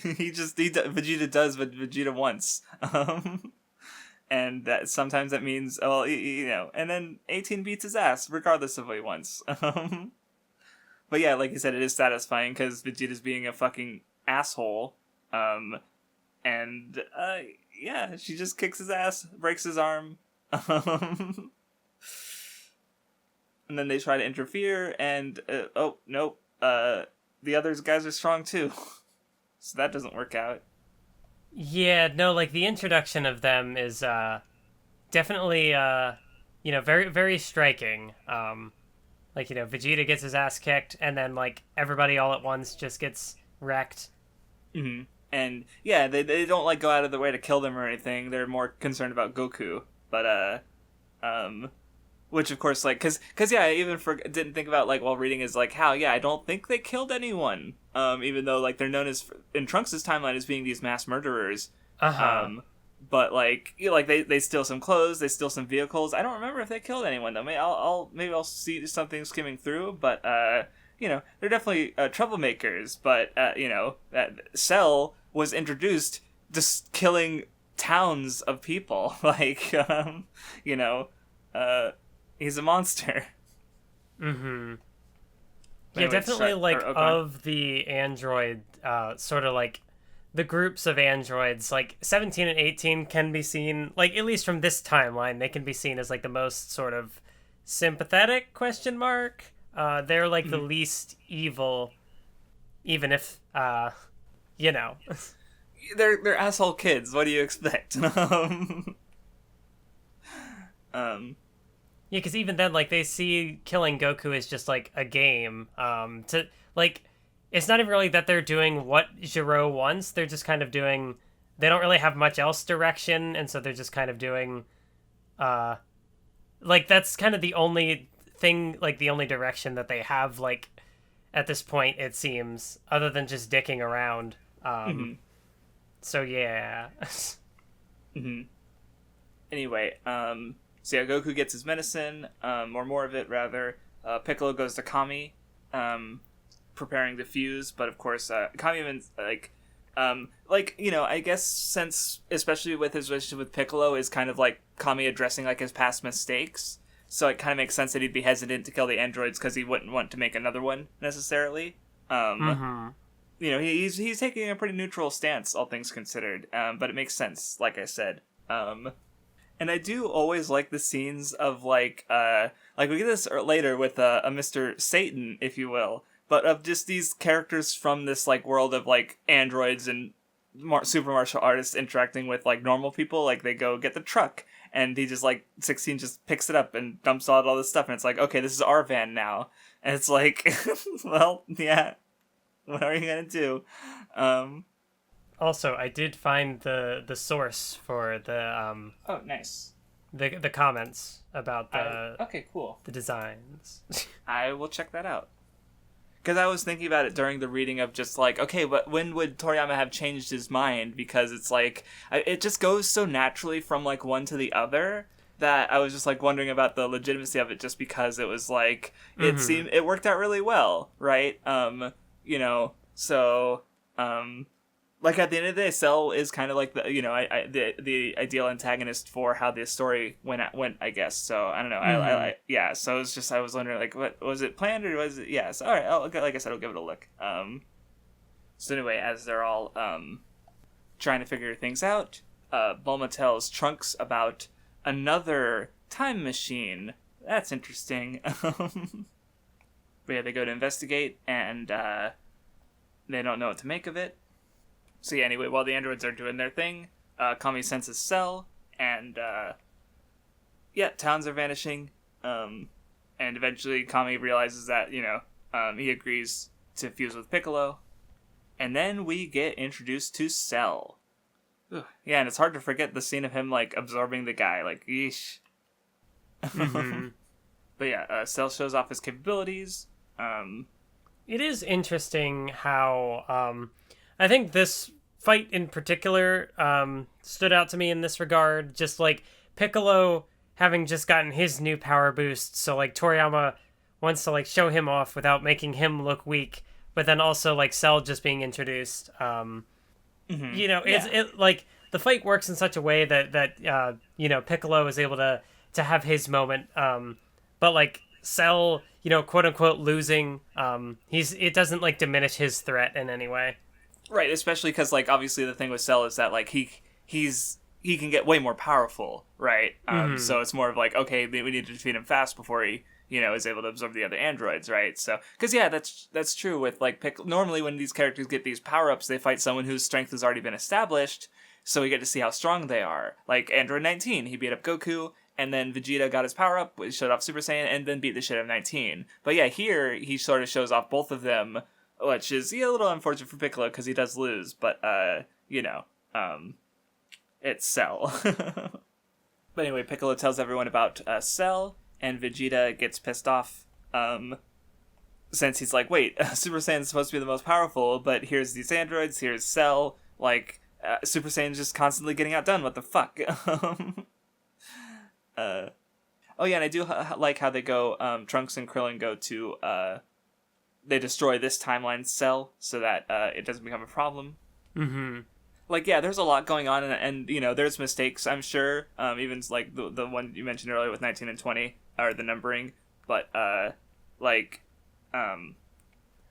Vegeta does what Vegeta wants. And that sometimes that means, well, and then 18 beats his ass regardless of what he wants. But yeah, like you said, it is satisfying because Vegeta's being a fucking asshole, and yeah, she just kicks his ass, breaks his arm, and then they try to interfere, and oh nope, the other guys are strong too, so that doesn't work out. Yeah, no, like the introduction of them is definitely very very striking. Vegeta gets his ass kicked, and then like everybody all at once just gets wrecked. Mm-hmm. And yeah, they don't like go out of their way to kill them or anything. They're more concerned about Goku. But which of course, like, cause yeah, I even didn't think about, like, while reading, is like how, yeah, I don't think they killed anyone. Even though, like, they're known as in Trunks' timeline as being these mass murderers. But like, they steal some clothes, they steal some vehicles. I don't remember if they killed anyone though. Maybe I'll see something skimming through. But they're definitely troublemakers. But Cell was introduced just killing towns of people. Like, he's a monster. Mm-hmm. Yeah, Anyway, definitely, okay. of the android, sort of, like, the groups of androids, like, 17 and 18 can be seen, like, at least from this timeline, they can be seen as, like, the most sort of sympathetic, question mark. They're, like, the least evil, even if, They're asshole kids. What do you expect? Yeah, because even then, like, they see killing Goku as just, like, a game. It's not even really that they're doing what Gero wants. They're just kind of doing... They don't really have much else direction, and so they're just kind of doing... that's kind of the only thing, like, the only direction that they have, like, at this point, it seems, other than just dicking around. So, yeah. Anyway, so yeah, Goku gets his medicine, or more of it, rather. Piccolo goes to Kami, preparing to fuse, but of course, Kami even, I guess since, especially with his relationship with Piccolo, is kind of like Kami addressing, like, his past mistakes, so it kind of makes sense that he'd be hesitant to kill the androids, because he wouldn't want to make another one, necessarily. He's taking a pretty neutral stance, all things considered, but it makes sense, like I said. And I do always like the scenes of, we get this later with a Mr. Satan, if you will, but of just these characters from this, like, world of, like, androids and super martial artists interacting with, like, normal people. Like, they go get the truck, and he just, like, 16 just picks it up and dumps out all this stuff, and it's like, okay, this is our van now. And it's like, well, yeah, what are you gonna do? Also, I did find the source for the Oh, nice. The comments about okay, cool. the designs. I will check that out. Because I was thinking about it during the reading of just like, okay, but when would Toriyama have changed his mind? Because it's like, it just goes so naturally from like one to the other that I was just like wondering about the legitimacy of it, just because it was like, it worked out really well, right? Like, at the end of the day, Cell is kind of like the ideal antagonist for how this story went, I guess. So I don't know. Yeah. So it's just, I was wondering, like, what was it planned, or was it? Yeah. So all right. Like I said, I'll give it a look. So anyway, as they're all trying to figure things out, Bulma tells Trunks about another time machine. That's interesting. But yeah, they go to investigate, and they don't know what to make of it. So yeah, anyway, while the androids are doing their thing, Kami senses Cell, and towns are vanishing, and eventually Kami realizes that, he agrees to fuse with Piccolo, and then we get introduced to Cell. Ugh. Yeah, and it's hard to forget the scene of him, like, absorbing the guy, like, yeesh. But yeah, Cell shows off his capabilities. It is interesting how, I think this fight in particular stood out to me in this regard. Just like Piccolo having just gotten his new power boost, so like Toriyama wants to like show him off without making him look weak, but then also like Cell just being introduced. It's like the fight works in such a way that Piccolo is able to have his moment, but like Cell, quote unquote losing, it doesn't like diminish his threat in any way. Right, especially because, like, obviously the thing with Cell is that, like, he can get way more powerful, right? So it's more of like, okay, we need to defeat him fast before he, is able to absorb the other androids, right? So, because yeah, that's true with like normally when these characters get these power ups, they fight someone whose strength has already been established, so we get to see how strong they are. Like Android 19, he beat up Goku, and then Vegeta got his power up, showed off Super Saiyan, and then beat the shit out of 19. But yeah, here he sort of shows off both of them, which is a little unfortunate for Piccolo because he does lose. But it's Cell. But anyway, Piccolo tells everyone about Cell, and Vegeta gets pissed off. Since he's like, wait, Super Saiyan's supposed to be the most powerful, but here's these androids, here's Cell, like, Super Saiyan's just constantly getting outdone, what the fuck? Oh yeah, and I do like how they go, Trunks and Krillin go to, they destroy this timeline Cell, so that it doesn't become a problem. Mm-hmm. Like, yeah, there's a lot going on, and there's mistakes, I'm sure, even, like, the one you mentioned earlier with 19 and 20, or the numbering, but, I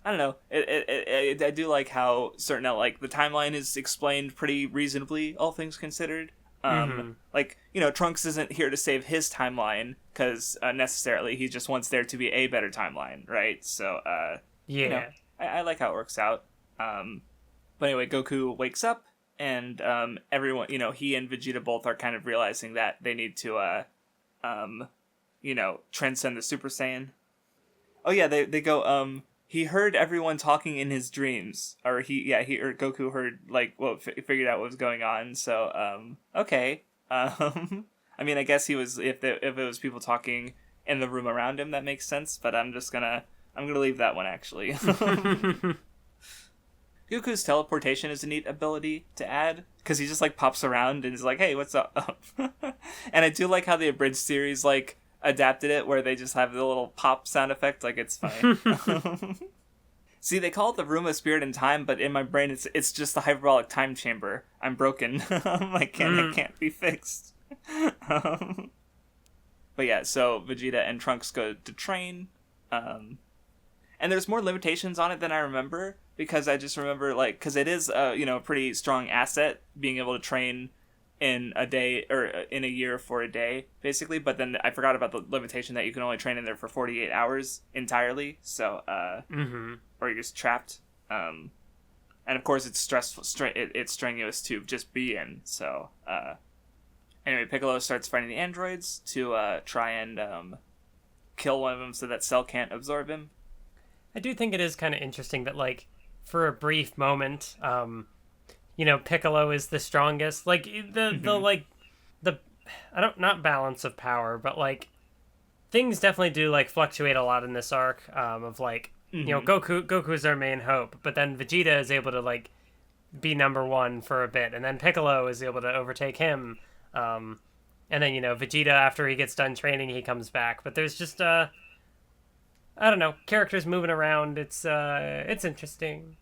don't know. I do like how certain, like, the timeline is explained pretty reasonably, all things considered. Like, Trunks isn't here to save his timeline, because, necessarily, he just wants there to be a better timeline, right? So, yeah. I like how it works out. But anyway, Goku wakes up, and, everyone, he and Vegeta both are kind of realizing that they need to, transcend the Super Saiyan. Oh yeah, they go, he heard everyone talking in his dreams, or Goku heard, like, figured out what was going on, so, okay. I mean, I guess he was, if it was people talking in the room around him, that makes sense, but I'm gonna leave that one, actually. Goku's teleportation is a neat ability to add, because he just, like, pops around and is like, hey, what's up? And I do like how the abridged series, like, adapted it where they just have the little pop sound effect, like, it's fine. See, they call it the Room of Spirit and Time, but in my brain it's just the hyperbolic time chamber. I'm broken. It can't be fixed. But yeah, so Vegeta and Trunks go to train, and there's more limitations on it than I remember, because I just remember, like, because it is a pretty strong asset being able to train in a day, or in a year for a day, basically, but then I forgot about the limitation that you can only train in there for 48 hours entirely, so, or you're just trapped, and of course it's stressful, it's strenuous to just be in, so, anyway, Piccolo starts fighting the androids to, try and, kill one of them so that Cell can't absorb him. I do think it is kind of interesting that, like, for a brief moment, Piccolo is the strongest. Like, not balance of power, but, like, things definitely do, like, fluctuate a lot in this arc, of, like, Goku's our main hope, but then Vegeta is able to, like, be number one for a bit, and then Piccolo is able to overtake him, and then, Vegeta, after he gets done training, he comes back, but there's just, I don't know, characters moving around, it's interesting.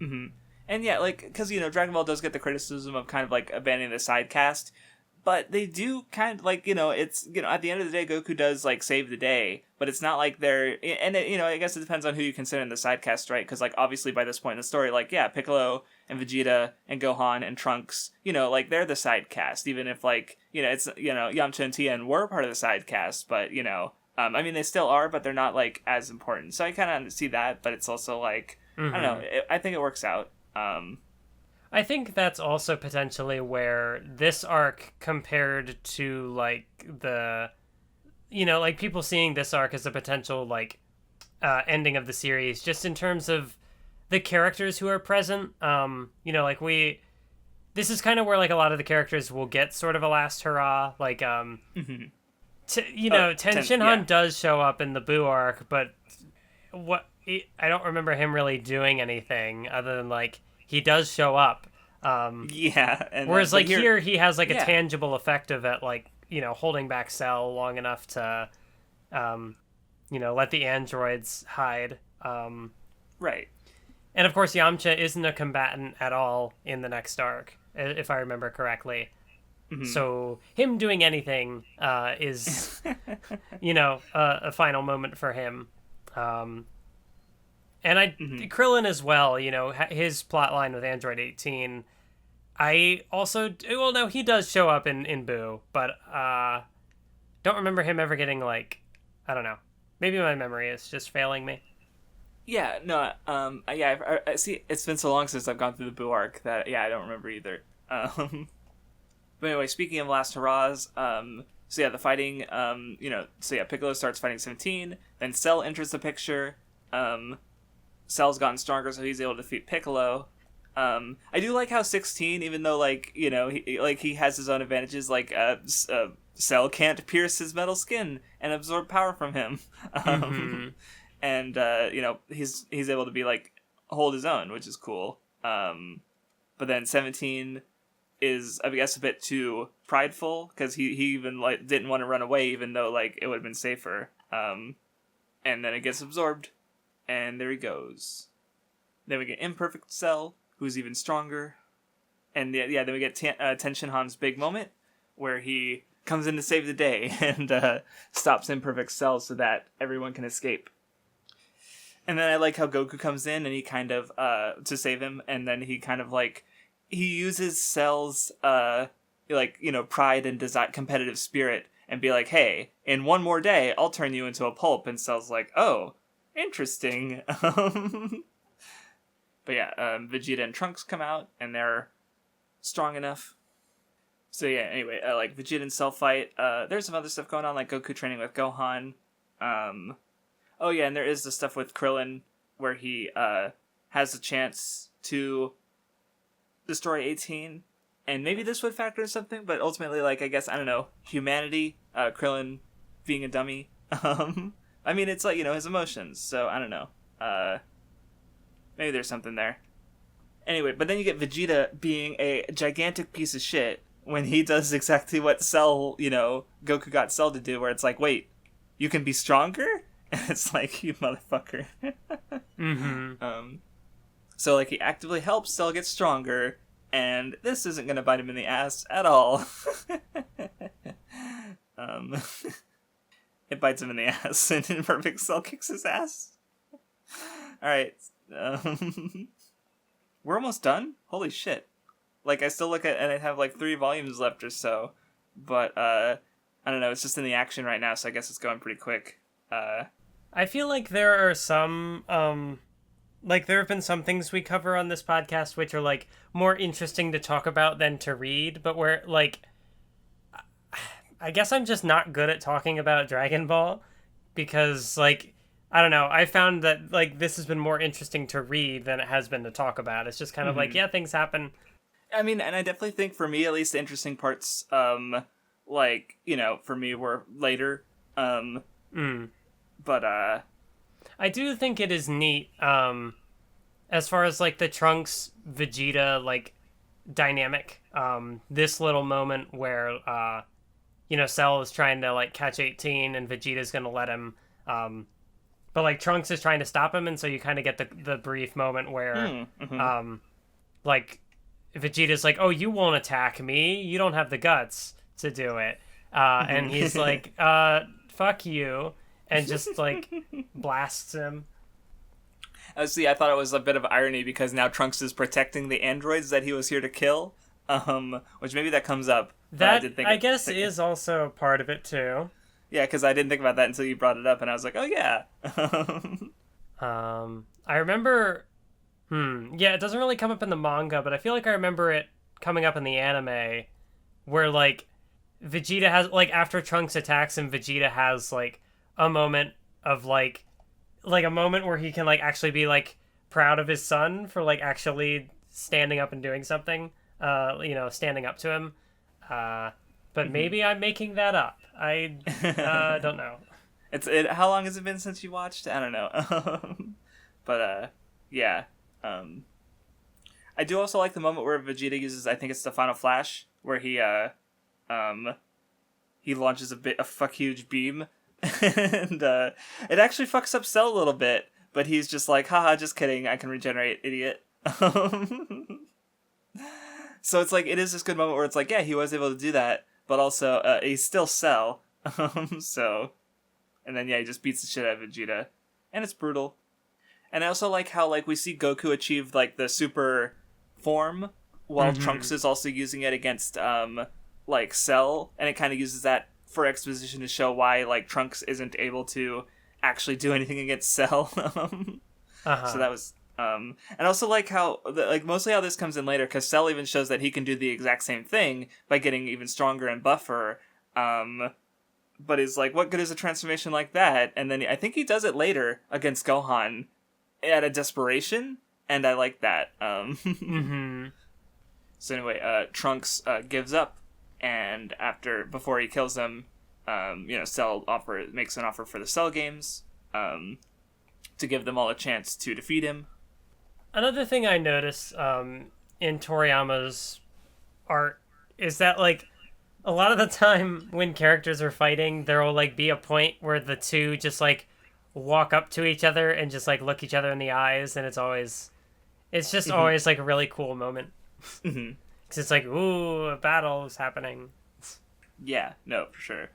Mm-hmm. And yeah, like, because, Dragon Ball does get the criticism of kind of, like, abandoning the side cast, but they do kind of, like, it's, at the end of the day, Goku does, like, save the day, but it's not like they're, and, I guess it depends on who you consider in the side cast, right? Because, like, obviously by this point in the story, like, yeah, Piccolo and Vegeta and Gohan and Trunks, like, they're the side cast, even if, like, it's, Yamcha and Tien were part of the side cast, but, I mean, they still are, but they're not, like, as important. So I kind of see that, but it's also, like, I don't know, I think it works out. I think that's also potentially where this arc compared to, like, the, like, people seeing this arc as a potential, like, ending of the series, just in terms of the characters who are present. Like, this is kind of where, like, a lot of the characters will get sort of a last hurrah. Like, Ten Shinhan does show up in the Boo arc, but I don't remember him really doing anything other than, like, he does show up. Whereas, like, here he has, like, a tangible effect of it, like, holding back Cell long enough to, let the androids hide. Right. And, of course, Yamcha isn't a combatant at all in the next arc, if I remember correctly. Mm-hmm. So him doing anything is, a final moment for him. And Krillin as well, his plotline with Android 18. I also, he does show up in Boo, but don't remember him ever getting, like, I don't know. Maybe my memory is just failing me. Yeah, no, I see, it's been so long since I've gone through the Boo arc that, I don't remember either. But anyway, speaking of last hurrahs, so yeah, the fighting, Piccolo starts fighting 17, then Cell enters the picture. Cell's gotten stronger, so he's able to defeat Piccolo. I do like how 16, even though he has his own advantages, Cell can't pierce his metal skin and absorb power from him, and he's able to be hold his own, which is cool. But then 17 is, I guess, a bit too prideful, because he even didn't want to run away, even though it would have been safer. And then it gets absorbed, and there he goes. Then we get Imperfect Cell, who's even stronger, and then we get Ten Shinhan's big moment, where he comes in to save the day and stops Imperfect Cell so that everyone can escape. And then I like how Goku comes in and he kind of to save him, and then he kind of he uses Cell's pride and competitive spirit and be like, hey, in one more day I'll turn you into a pulp, and Cell's like, oh, interesting. But yeah, Vegeta and Trunks come out and they're strong enough. So yeah, anyway, Vegeta and Cell fight. There's some other stuff going on, like Goku training with Gohan. Oh yeah, and there is the stuff with Krillin where he has a chance to destroy 18, and maybe this would factor in something, but ultimately, I guess, I don't know, humanity, Krillin being a dummy. I mean, it's his emotions, so I don't know. Maybe there's something there. Anyway, but then you get Vegeta being a gigantic piece of shit when he does exactly what Cell, Goku got Cell to do, where it's wait, you can be stronger? And it's you motherfucker. So he actively helps Cell get stronger, and this isn't gonna bite him in the ass at all. It bites him in the ass, and Imperfect Cell kicks his ass. Alright. We're almost done? Holy shit. I still look at, and I have 3 volumes left or so, but I don't know, it's just in the action right now, so I guess it's going pretty quick. I feel like there are some, there have been some things we cover on this podcast which are, more interesting to talk about than to read, but where, I guess I'm just not good at talking about Dragon Ball, because, I don't know, I found that, this has been more interesting to read than it has been to talk about. It's just kind of yeah, things happen. I mean, and I definitely think, for me, at least, the interesting parts, for me were later, but, I do think it is neat, as far as, the Trunks Vegeta, dynamic, this little moment where, Cell is trying to, catch 18 and Vegeta's gonna let him, but, Trunks is trying to stop him, and so you kind of get the brief moment where, Vegeta's oh, you won't attack me, you don't have the guts to do it, and he's fuck you, and just, blasts him. See, I thought it was a bit of irony, because now Trunks is protecting the androids that he was here to kill, which maybe that comes up. That, I guess, is also part of it, too. Yeah, because I didn't think about that until you brought it up, and I was like, oh, yeah. I remember... Yeah, it doesn't really come up in the manga, but I feel like I remember it coming up in the anime, where, Vegeta has, after Trunks attacks him, Vegeta has, a moment of, a moment where he can, actually be, proud of his son for, actually standing up and doing something, standing up to him. But maybe I'm making that up. I don't know. How long has it been since you watched? I don't know. But, yeah. I do also like the moment where Vegeta uses, I think it's the Final Flash, where he launches a huge beam, and it actually fucks up Cell a little bit, but he's just haha, just kidding, I can regenerate, idiot. So it's it is this good moment where it's yeah, he was able to do that, but also he's still Cell. So, and then yeah, he just beats the shit out of Vegeta, and it's brutal. And I also like how we see Goku achieve the super form, while Trunks is also using it against Cell, and it kind of uses that for exposition to show why Trunks isn't able to actually do anything against Cell. So that was And also like how like mostly how this comes in later, because Cell even shows that he can do the exact same thing by getting even stronger and buffer. But is like, what good is a transformation like that? And then I think he does it later against Gohan at a desperation, and I like that. So anyway, Trunks gives up, and before he kills him, Cell makes an offer for the Cell games to give them all a chance to defeat him. Another thing I noticed in Toriyama's art is that, like, a lot of the time when characters are fighting, there will, like, be a point where the two just, like, walk up to each other and just, like, look each other in the eyes, and it's just always, like, a really cool moment. Because it's like, ooh, a battle is happening. Yeah, no, for sure.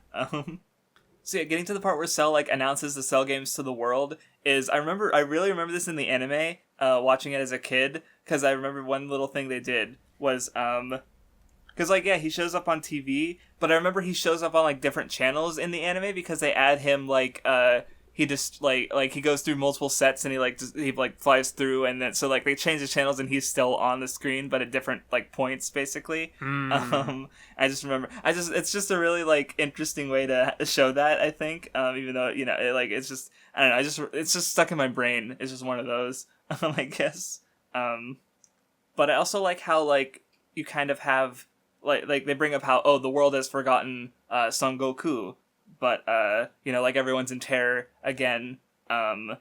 So yeah, getting to the part where Cell, like, announces the Cell games to the world is, I really remember this in the anime, watching it as a kid, because I remember one little thing they did was, because, like, yeah, he shows up on TV, but I remember he shows up on, like, different channels in the anime because they add him, like, he just, like he goes through multiple sets and he flies through, and then, so, like, they change the channels and he's still on the screen, but at different, like, points, basically. I just remember, it's just a really, like, interesting way to show that, I think, even though, it's just, I don't know, it's just stuck in my brain. It's just one of those, I guess. But I also like how, like, you kind of have, like they bring up how, the world has forgotten Son Goku, but like, everyone's in terror again. But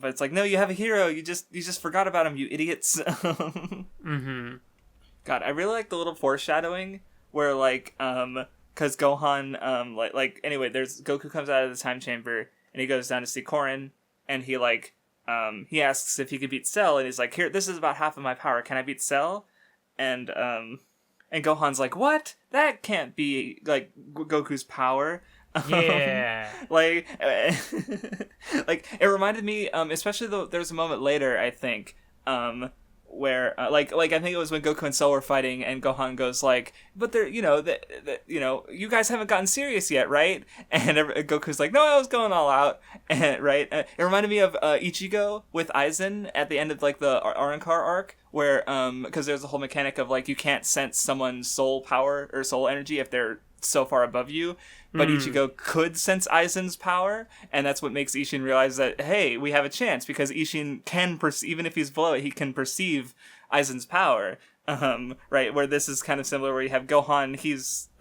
it's like, no, you have a hero. You just forgot about him, you idiots. God, I really like the little foreshadowing where, like, because Gohan, anyway, there's Goku comes out of the time chamber and he goes down to see Korin, and he, like, he asks if he could beat Cell, and he's like, here, this is about half of my power. Can I beat Cell? And Gohan's like, what? That can't be, like, Goku's power. Yeah. Like, like, it reminded me, especially though there's a moment later, I think, where, like I think it was when Goku and Cell were fighting, and Gohan goes like, but they're, you guys haven't gotten serious yet, right? And Goku's like, no, I was going all out, and right? It reminded me of Ichigo with Aizen at the end of, like, the Arrancar arc, where, because there's a whole mechanic of, like, you can't sense someone's soul power or soul energy if they're so far above you, but Ichigo could sense Aizen's power, and that's what makes Ishin realize that, hey, we have a chance, because Ishin can even if he's below it, he can perceive Aizen's power. Right, where this is kind of similar, where you have Gohan,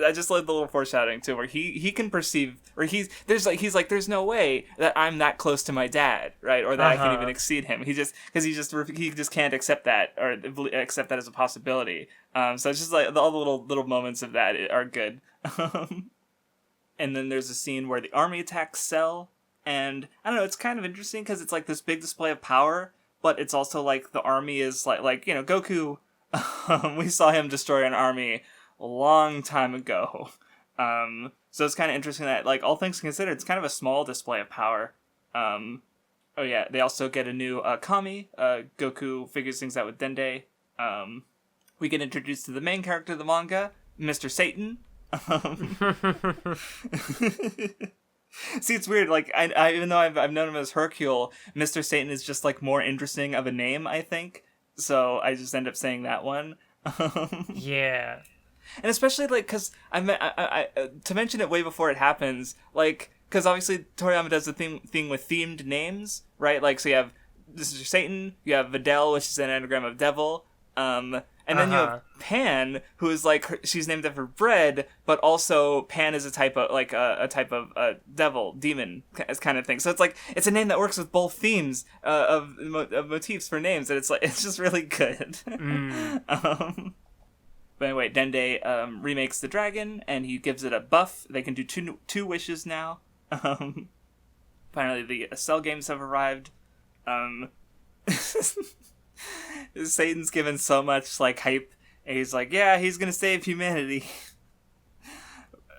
I just love the little foreshadowing too, where he can perceive, or he's like, there's no way that I'm that close to my dad, right, or that I can even exceed him. He just can't accept that, or accept that as a possibility. So it's just like all the little moments of that are good. And then there's a scene where the army attacks Cell, and I don't know, it's kind of interesting because it's like this big display of power, but it's also like the army is like Goku. We saw him destroy an army a long time ago. So it's kind of interesting that, like, all things considered, it's kind of a small display of power. Oh yeah, they also get a new Kami. Goku figures things out with Dende. We get introduced to the main character of the manga, Mr. Satan. See, it's weird. Like, I even though I've known him as Hercule, Mr. Satan is just, like, more interesting of a name, I think. So I just end up saying that one. Yeah. And especially, like, because I to mention it way before it happens, like, because obviously Toriyama does the thing with themed names, right? Like, so you have Mr. Satan, you have Videl, which is an anagram of devil, and then you have Pan, who is, like, she's named after bread, but also Pan is a type of devil, demon kind of thing. So it's like, it's a name that works with both themes of motifs for names, and it's just really good. But anyway, Dende remakes the dragon, and he gives it a buff. They can do two wishes now. Finally, the Cell games have arrived. Satan's given so much, like, hype, and he's like, yeah, he's gonna save humanity.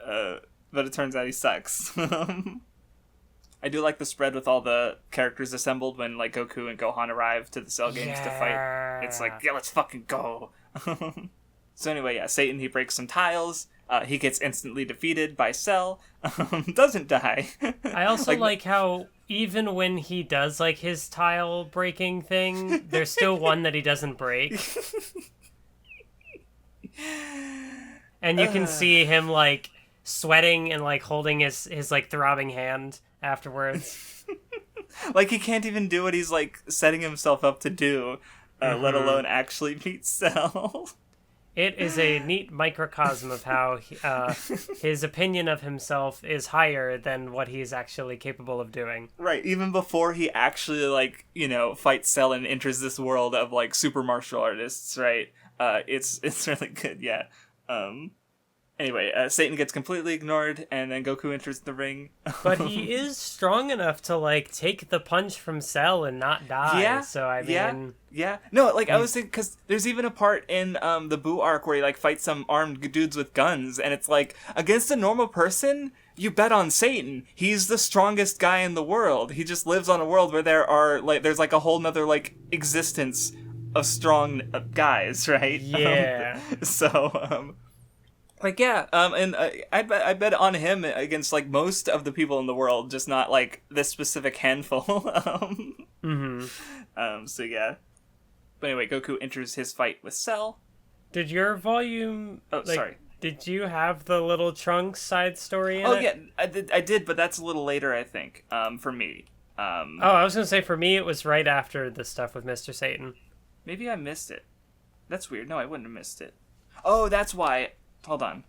But it turns out he sucks. I do like the spread with all the characters assembled when, like, Goku and Gohan arrive to the Cell games to fight. It's like, yeah, let's fucking go. So anyway, yeah, Satan, he breaks some tiles. He gets instantly defeated by Cell. Doesn't die. I also like how even when he does like his tile breaking thing, there's still one that he doesn't break. And you can see him like sweating and like holding his like throbbing hand afterwards. Like he can't even do what he's like setting himself up to do, let alone actually beat Cell. It is a neat microcosm of how his opinion of himself is higher than what he's actually capable of doing. Right, even before he actually, like, you know, fights Cell and enters this world of, like, super martial artists, right? It's really good, yeah. Anyway, Satan gets completely ignored, and then Goku enters the ring. But he is strong enough to, like, take the punch from Cell and not die. Yeah, so, I mean... Yeah. No, like, I was thinking, because there's even a part in the Boo arc where he, like, fights some armed dudes with guns, and it's like, against a normal person, you bet on Satan. He's the strongest guy in the world. He just lives on a world where there's, like, a whole nother, like, existence of strong guys, right? Yeah. Like, yeah, and I bet on him against, like, most of the people in the world, just not, like, this specific handful. So, yeah. But anyway, Goku enters his fight with Cell. Did your volume... Oh, sorry. Did you have the little Trunks side story in it? Oh, yeah, I did, but that's a little later, I think, for me. I was going to say, for me, it was right after the stuff with Mr. Satan. Maybe I missed it. That's weird. No, I wouldn't have missed it. Oh, that's why... Hold on.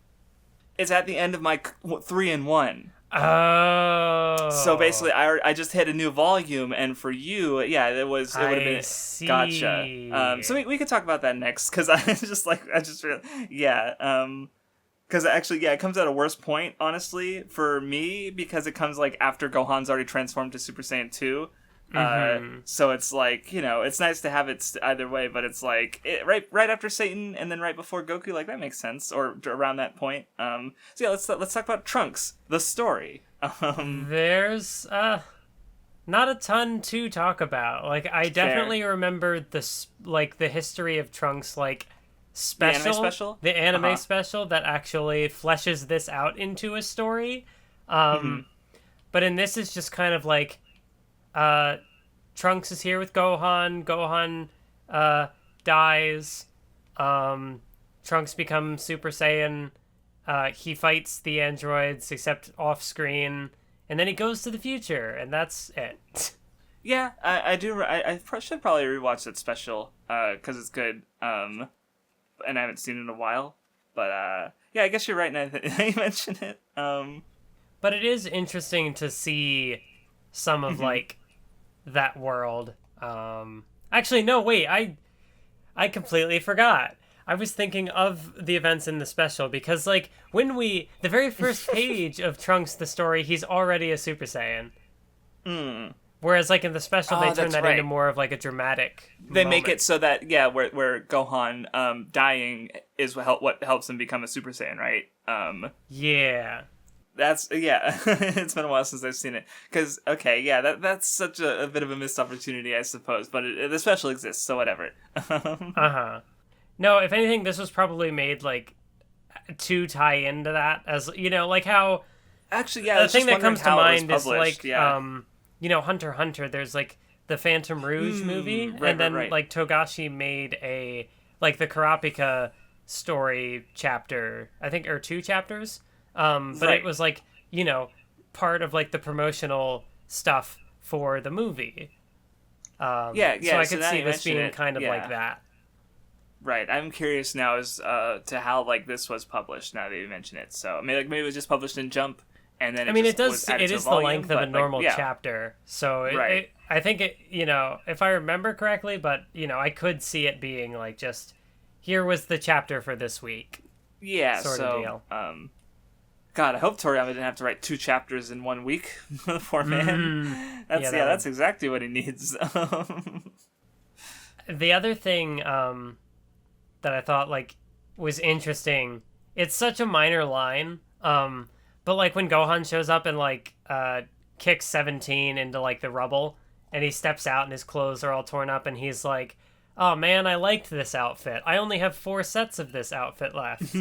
It's at the end of my 3-in-1. Oh. So basically, I just hit a new volume, and for you, yeah, it would have been... See. Gotcha. So we could talk about that next, because because actually, yeah, it comes at a worse point, honestly, for me, because it comes, like, after Gohan's already transformed to Super Saiyan 2. So it's like, you know, it's nice to have it either way, but it's like right after Satan and then right before Goku, like that makes sense, or around that point. So yeah, let's talk about Trunks, the story. There's not a ton to talk about. Like I definitely remember the history of Trunks, like the anime special that actually fleshes this out into a story. But in this is just kind of like Trunks is here with Gohan. Gohan dies. Trunks becomes Super Saiyan. He fights the androids, except off screen, and then he goes to the future, and that's it. Yeah, I do. I should probably rewatch that special because it's good. And I haven't seen it in a while. But yeah, I guess you're right now that you mention it. But it is interesting to see some of like that world. Actually, no, wait, I completely forgot. I was thinking of the events in the special because, like, the very first page of Trunks, the story, he's already a Super Saiyan. Whereas, like, in the special, they turn that into more of, like, a dramatic They moment. make it so that, yeah, where Gohan dying is what helps him become a Super Saiyan, right? Yeah. Yeah, it's been a while since I've seen it. Because, okay, yeah, that's such a bit of a missed opportunity, I suppose. But the special exists, so whatever. No, if anything, this was probably made, like, to tie into that. As, you know, like how... Actually, yeah, the thing that comes to mind is, like, yeah. You know, Hunter x Hunter, there's, like, the Phantom Rouge movie. And then, like, Togashi made the Kurapika story chapter, I think, or 2 chapters. But it was, like, you know, part of, like, the promotional stuff for the movie. So I could see this being kind of like that. Right. I'm curious now as to how, like, this was published now that you mention it. So, I mean, like, maybe it was just published in Jump, and then it is the length of a normal chapter. So, I think it, you know, if I remember correctly, but, you know, I could see it being, like, just, here was the chapter for this week. Yeah, sort of deal. God, I hope Toriyama didn't have to write 2 chapters in 1 week for the poor man. That's exactly what he needs. The other thing that I thought, like, was interesting, it's such a minor line, but, like, when Gohan shows up and, like, kicks 17 into, like, the rubble, and he steps out and his clothes are all torn up, and he's like, oh man, I liked this outfit. I only have 4 sets of this outfit left.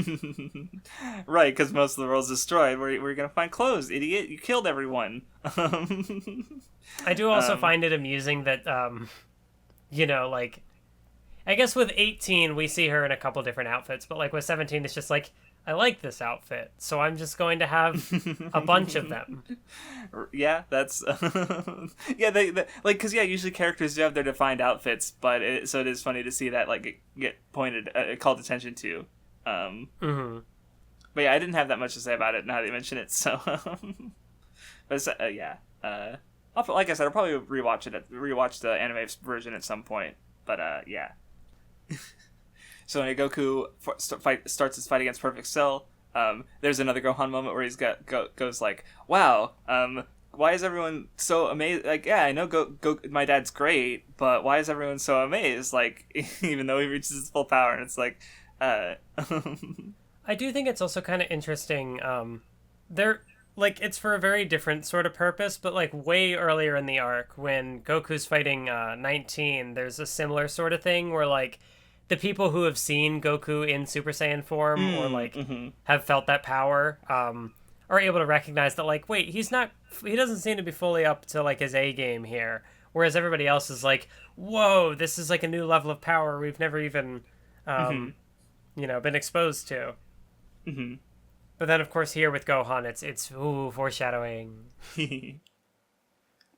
Right, because most of the world's destroyed. Where are you gonna find clothes, idiot? You killed everyone. I do also find it amusing that, like, I guess with 18 we see her in a couple different outfits, but like with 17 it's just like, I like this outfit, so I'm just going to have a bunch of them. Yeah, that's yeah. They like, because yeah, usually characters do have their defined outfits, but so it is funny to see that like get called attention to. But yeah, I didn't have that much to say about it now that you mention it. So, but it's, yeah. Like I said, I'll probably rewatch the anime version at some point. But yeah. So when Goku starts his fight against Perfect Cell, there's another Gohan moment where he's goes like, "Wow, why is everyone so amazed? Like, yeah, I know my dad's great, but why is everyone so amazed? Like, even though he reaches his full power." And it's like, I do think it's also kind of interesting. It's for a very different sort of purpose, but like way earlier in the arc when Goku's fighting 19, there's a similar sort of thing where like the people who have seen Goku in Super Saiyan form or like have felt that power are able to recognize that like, wait, he doesn't seem to be fully up to like his A game here, whereas everybody else is like, whoa, this is like a new level of power we've never even been exposed to. But then of course here with Gohan it's foreshadowing.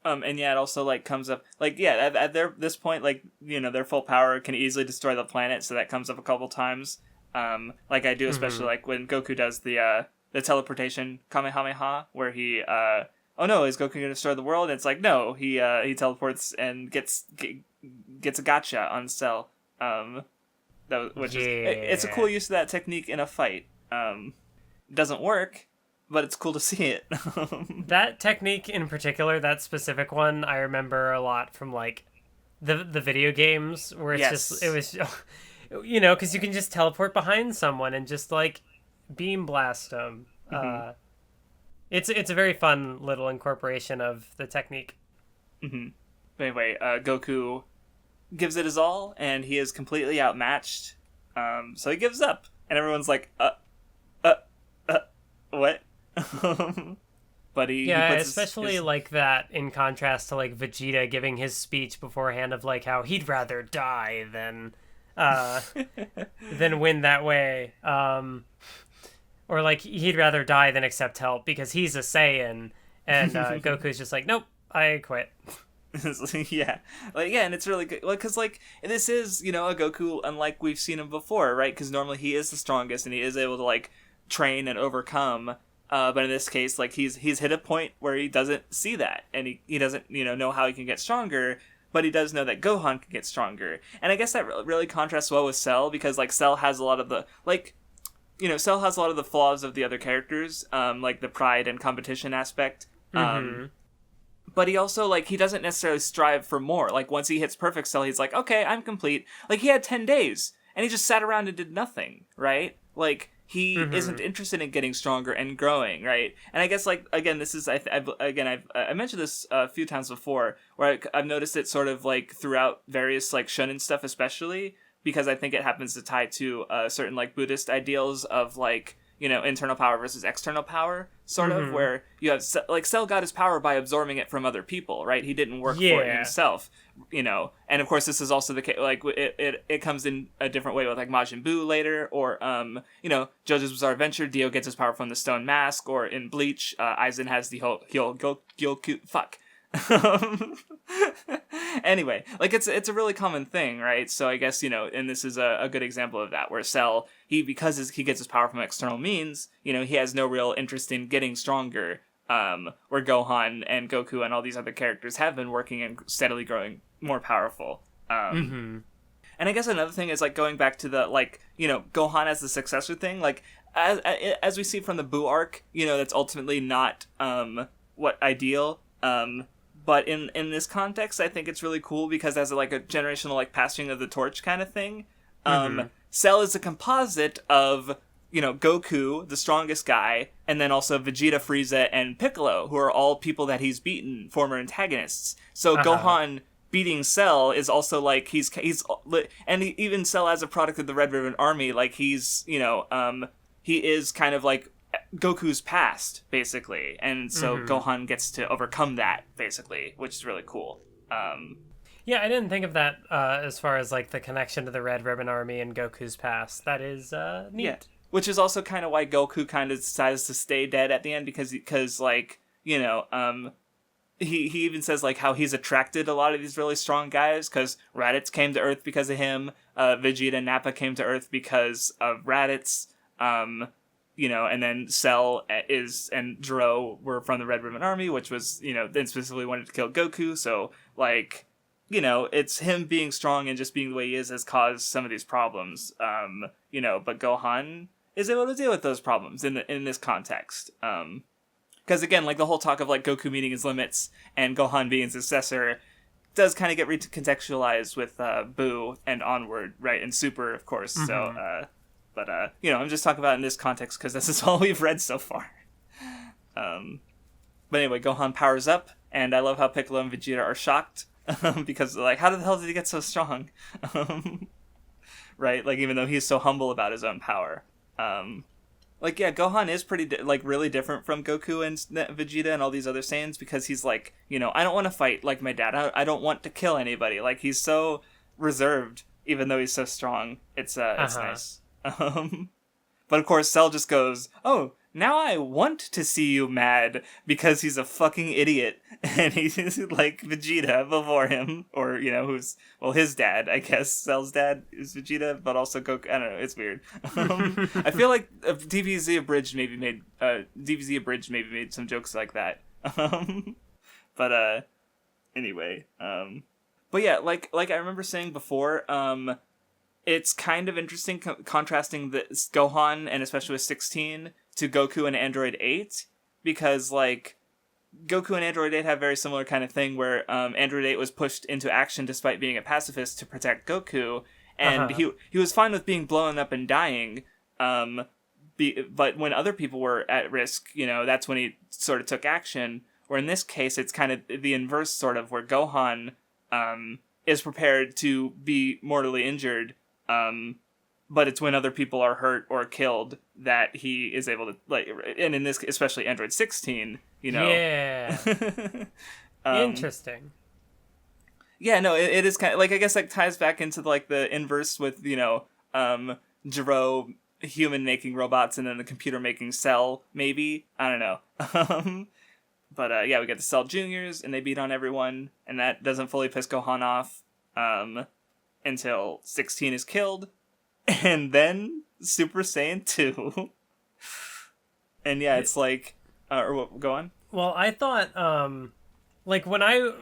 And yeah, it also like comes up like, yeah, at this point, like, their full power can easily destroy the planet, so that comes up a couple times. Like I do, especially like when Goku does the teleportation Kamehameha, where he oh no, is Goku gonna destroy the world? And it's like, no, he teleports and gets a gotcha on Cell. It's a cool use of that technique in a fight. It doesn't work, but it's cool to see it. That technique in particular, that specific one, I remember a lot from like the video games where it's because you can just teleport behind someone and just like beam blast them. It's a very fun little incorporation of the technique. But anyway, Goku gives it his all, and he is completely outmatched. So he gives up, and everyone's like, what? But he puts especially his... like that in contrast to like Vegeta giving his speech beforehand of like how he'd rather die than win that way, or like he'd rather die than accept help because he's a Saiyan, and Goku's just like, nope, I quit. Yeah, and it's really good because like this is a Goku unlike we've seen him before, right? Because normally he is the strongest and he is able to like train and overcome, but in this case, like he's hit a point where he doesn't see that, and he doesn't know how he can get stronger, but he does know that Gohan can get stronger. And I guess that really contrasts well with Cell, because like Cell has a lot of the Cell has a lot of the flaws of the other characters, like the pride and competition aspect, but he also like he doesn't necessarily strive for more. Like once he hits Perfect Cell, he's like, okay, I'm complete. Like he had 10 days and he just sat around and did nothing, right? Like he isn't interested in getting stronger and growing, right? And I guess, like, again, this is, I've mentioned this a few times before, where I've noticed it sort of, like, throughout various, like, Shounen stuff especially, because I think it happens to tie to certain, like, Buddhist ideals of, like, internal power versus external power, sort of, where you have, like, Cell got his power by absorbing it from other people, right? He didn't work for it himself, and of course this is also the case, like, it comes in a different way with, like, Majin Buu later, or, JoJo's Bizarre Adventure, Dio gets his power from the Stone Mask, or in Bleach, Aizen has the whole Goku, anyway, like it's a really common thing, right? So I guess and this is a good example of that, where Cell, because he gets his power from external means, he has no real interest in getting stronger, where Gohan and Goku and all these other characters have been working and steadily growing more powerful. And I guess another thing is, like, going back to the, like, Gohan as the successor thing, like, as we see from the Buu arc, that's ultimately not ideal. But in this context, I think it's really cool because as a generational, like, passing of the torch kind of thing, Cell is a composite of, Goku, the strongest guy, and then also Vegeta, Frieza, and Piccolo, who are all people that he's beaten, former antagonists. So Gohan beating Cell is also like he's and even Cell as a product of the Red Ribbon Army, like he's he is kind of like Goku's past basically, and so Gohan gets to overcome that basically, which is really cool. Yeah, I didn't think of that as far as like the connection to the Red Ribbon Army and Goku's past. That is neat. Yeah. Which is also kind of why Goku kind of decides to stay dead at the end, because like, he even says like how he's attracted a lot of these really strong guys, because Raditz came to Earth because of him, Vegeta and Nappa came to Earth because of Raditz, and then Cell and Zero were from the Red Ribbon Army, which was, then specifically wanted to kill Goku, so like, it's him being strong and just being the way he is has caused some of these problems, but Gohan is able to deal with those problems in this context. Because again, like the whole talk of like Goku meeting his limits and Gohan being his successor does kind of get recontextualized with Boo and onward, right? And Super, of course. Mm-hmm. So, I'm just talking about it in this context because this is all we've read so far. But anyway, Gohan powers up, and I love how Piccolo and Vegeta are shocked because like, how the hell did he get so strong? Right? Like, even though he's so humble about his own power. Gohan is pretty really different from Goku and Vegeta and all these other Saiyans, because he's like, I don't want to fight like my dad. I don't want to kill anybody. Like, he's so reserved, even though he's so strong. It's nice. But of course, Cell just goes, "Oh, now I want to see you mad," because he's a fucking idiot, and he's like Vegeta before him, or his dad, I guess. Cell's dad is Vegeta, but also Goku. I don't know, it's weird. I feel like DBZ Abridged maybe made some jokes like that. Anyway, but yeah, like I remember saying before, it's kind of interesting contrasting this Gohan, and especially with 16, to Goku and Android 8, because like Goku and Android 8 have a very similar kind of thing where Android 8 was pushed into action despite being a pacifist to protect Goku, and he was fine with being blown up and dying, but when other people were at risk, that's when he sort of took action. Or in this case, it's kind of the inverse, sort of, where Gohan is prepared to be mortally injured, but it's when other people are hurt or killed that he is able to, like, and in this, especially Android 16, Yeah. Interesting. Yeah, no, it is kind of, like, I guess that ties back into, like, the inverse with, Jiro, human making robots, and then the computer making Cell, maybe? I don't know. But we get the Cell Juniors, and they beat on everyone, and that doesn't fully piss Gohan off, until 16 is killed, and then Super Saiyan 2. And yeah, it's like, go on. Well, I thought, like, when I,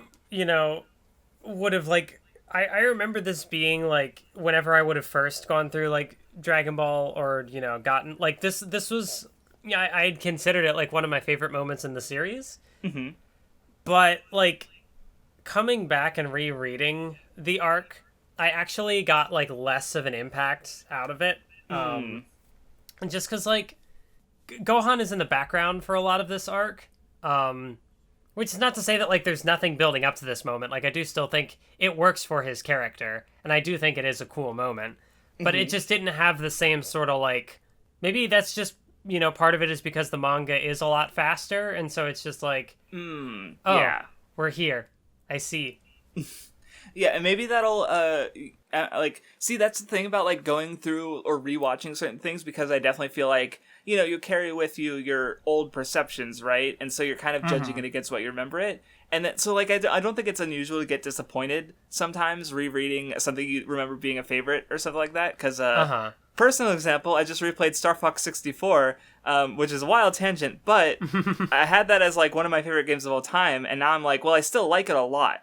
would have, like, I remember this being, like, whenever I would have first gone through, like, Dragon Ball, or, gotten, like, this was, I had considered it, like, one of my favorite moments in the series. Mm-hmm. But, like, coming back and rereading the arc, I actually got, like, less of an impact out of it. Just because, like, Gohan is in the background for a lot of this arc. Which is not to say that, like, there's nothing building up to this moment. Like, I do still think it works for his character, and I do think it is a cool moment. But it just didn't have the same sort of, like... Maybe that's just, part of it is because the manga is a lot faster, and so it's just like... yeah, we're here. I see. Yeah, and maybe that'll, see, that's the thing about, like, going through or rewatching certain things, because I definitely feel like, you carry with you your old perceptions, right? And so you're kind of judging it against what you remember it. And that, so, like, I don't think it's unusual to get disappointed sometimes rereading something you remember being a favorite or something like that, because, personal example, I just replayed Star Fox 64, which is a wild tangent, but I had that as, like, one of my favorite games of all time, and now I'm like, well, I still like it a lot,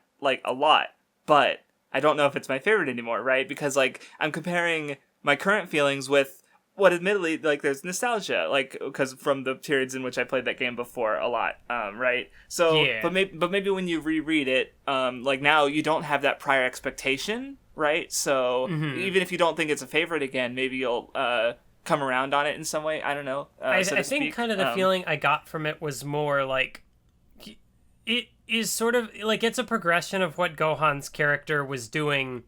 but I don't know if it's my favorite anymore, right? Because, like, I'm comparing my current feelings with what, admittedly, like, there's nostalgia, like, because from the periods in which I played that game before a lot, right? So, yeah. But maybe when you reread it, like, now you don't have that prior expectation, right? So, even if you don't think it's a favorite again, maybe you'll come around on it in some way. I don't know. I think kind of the feeling I got from it was more like, it is sort of like it's a progression of what Gohan's character was doing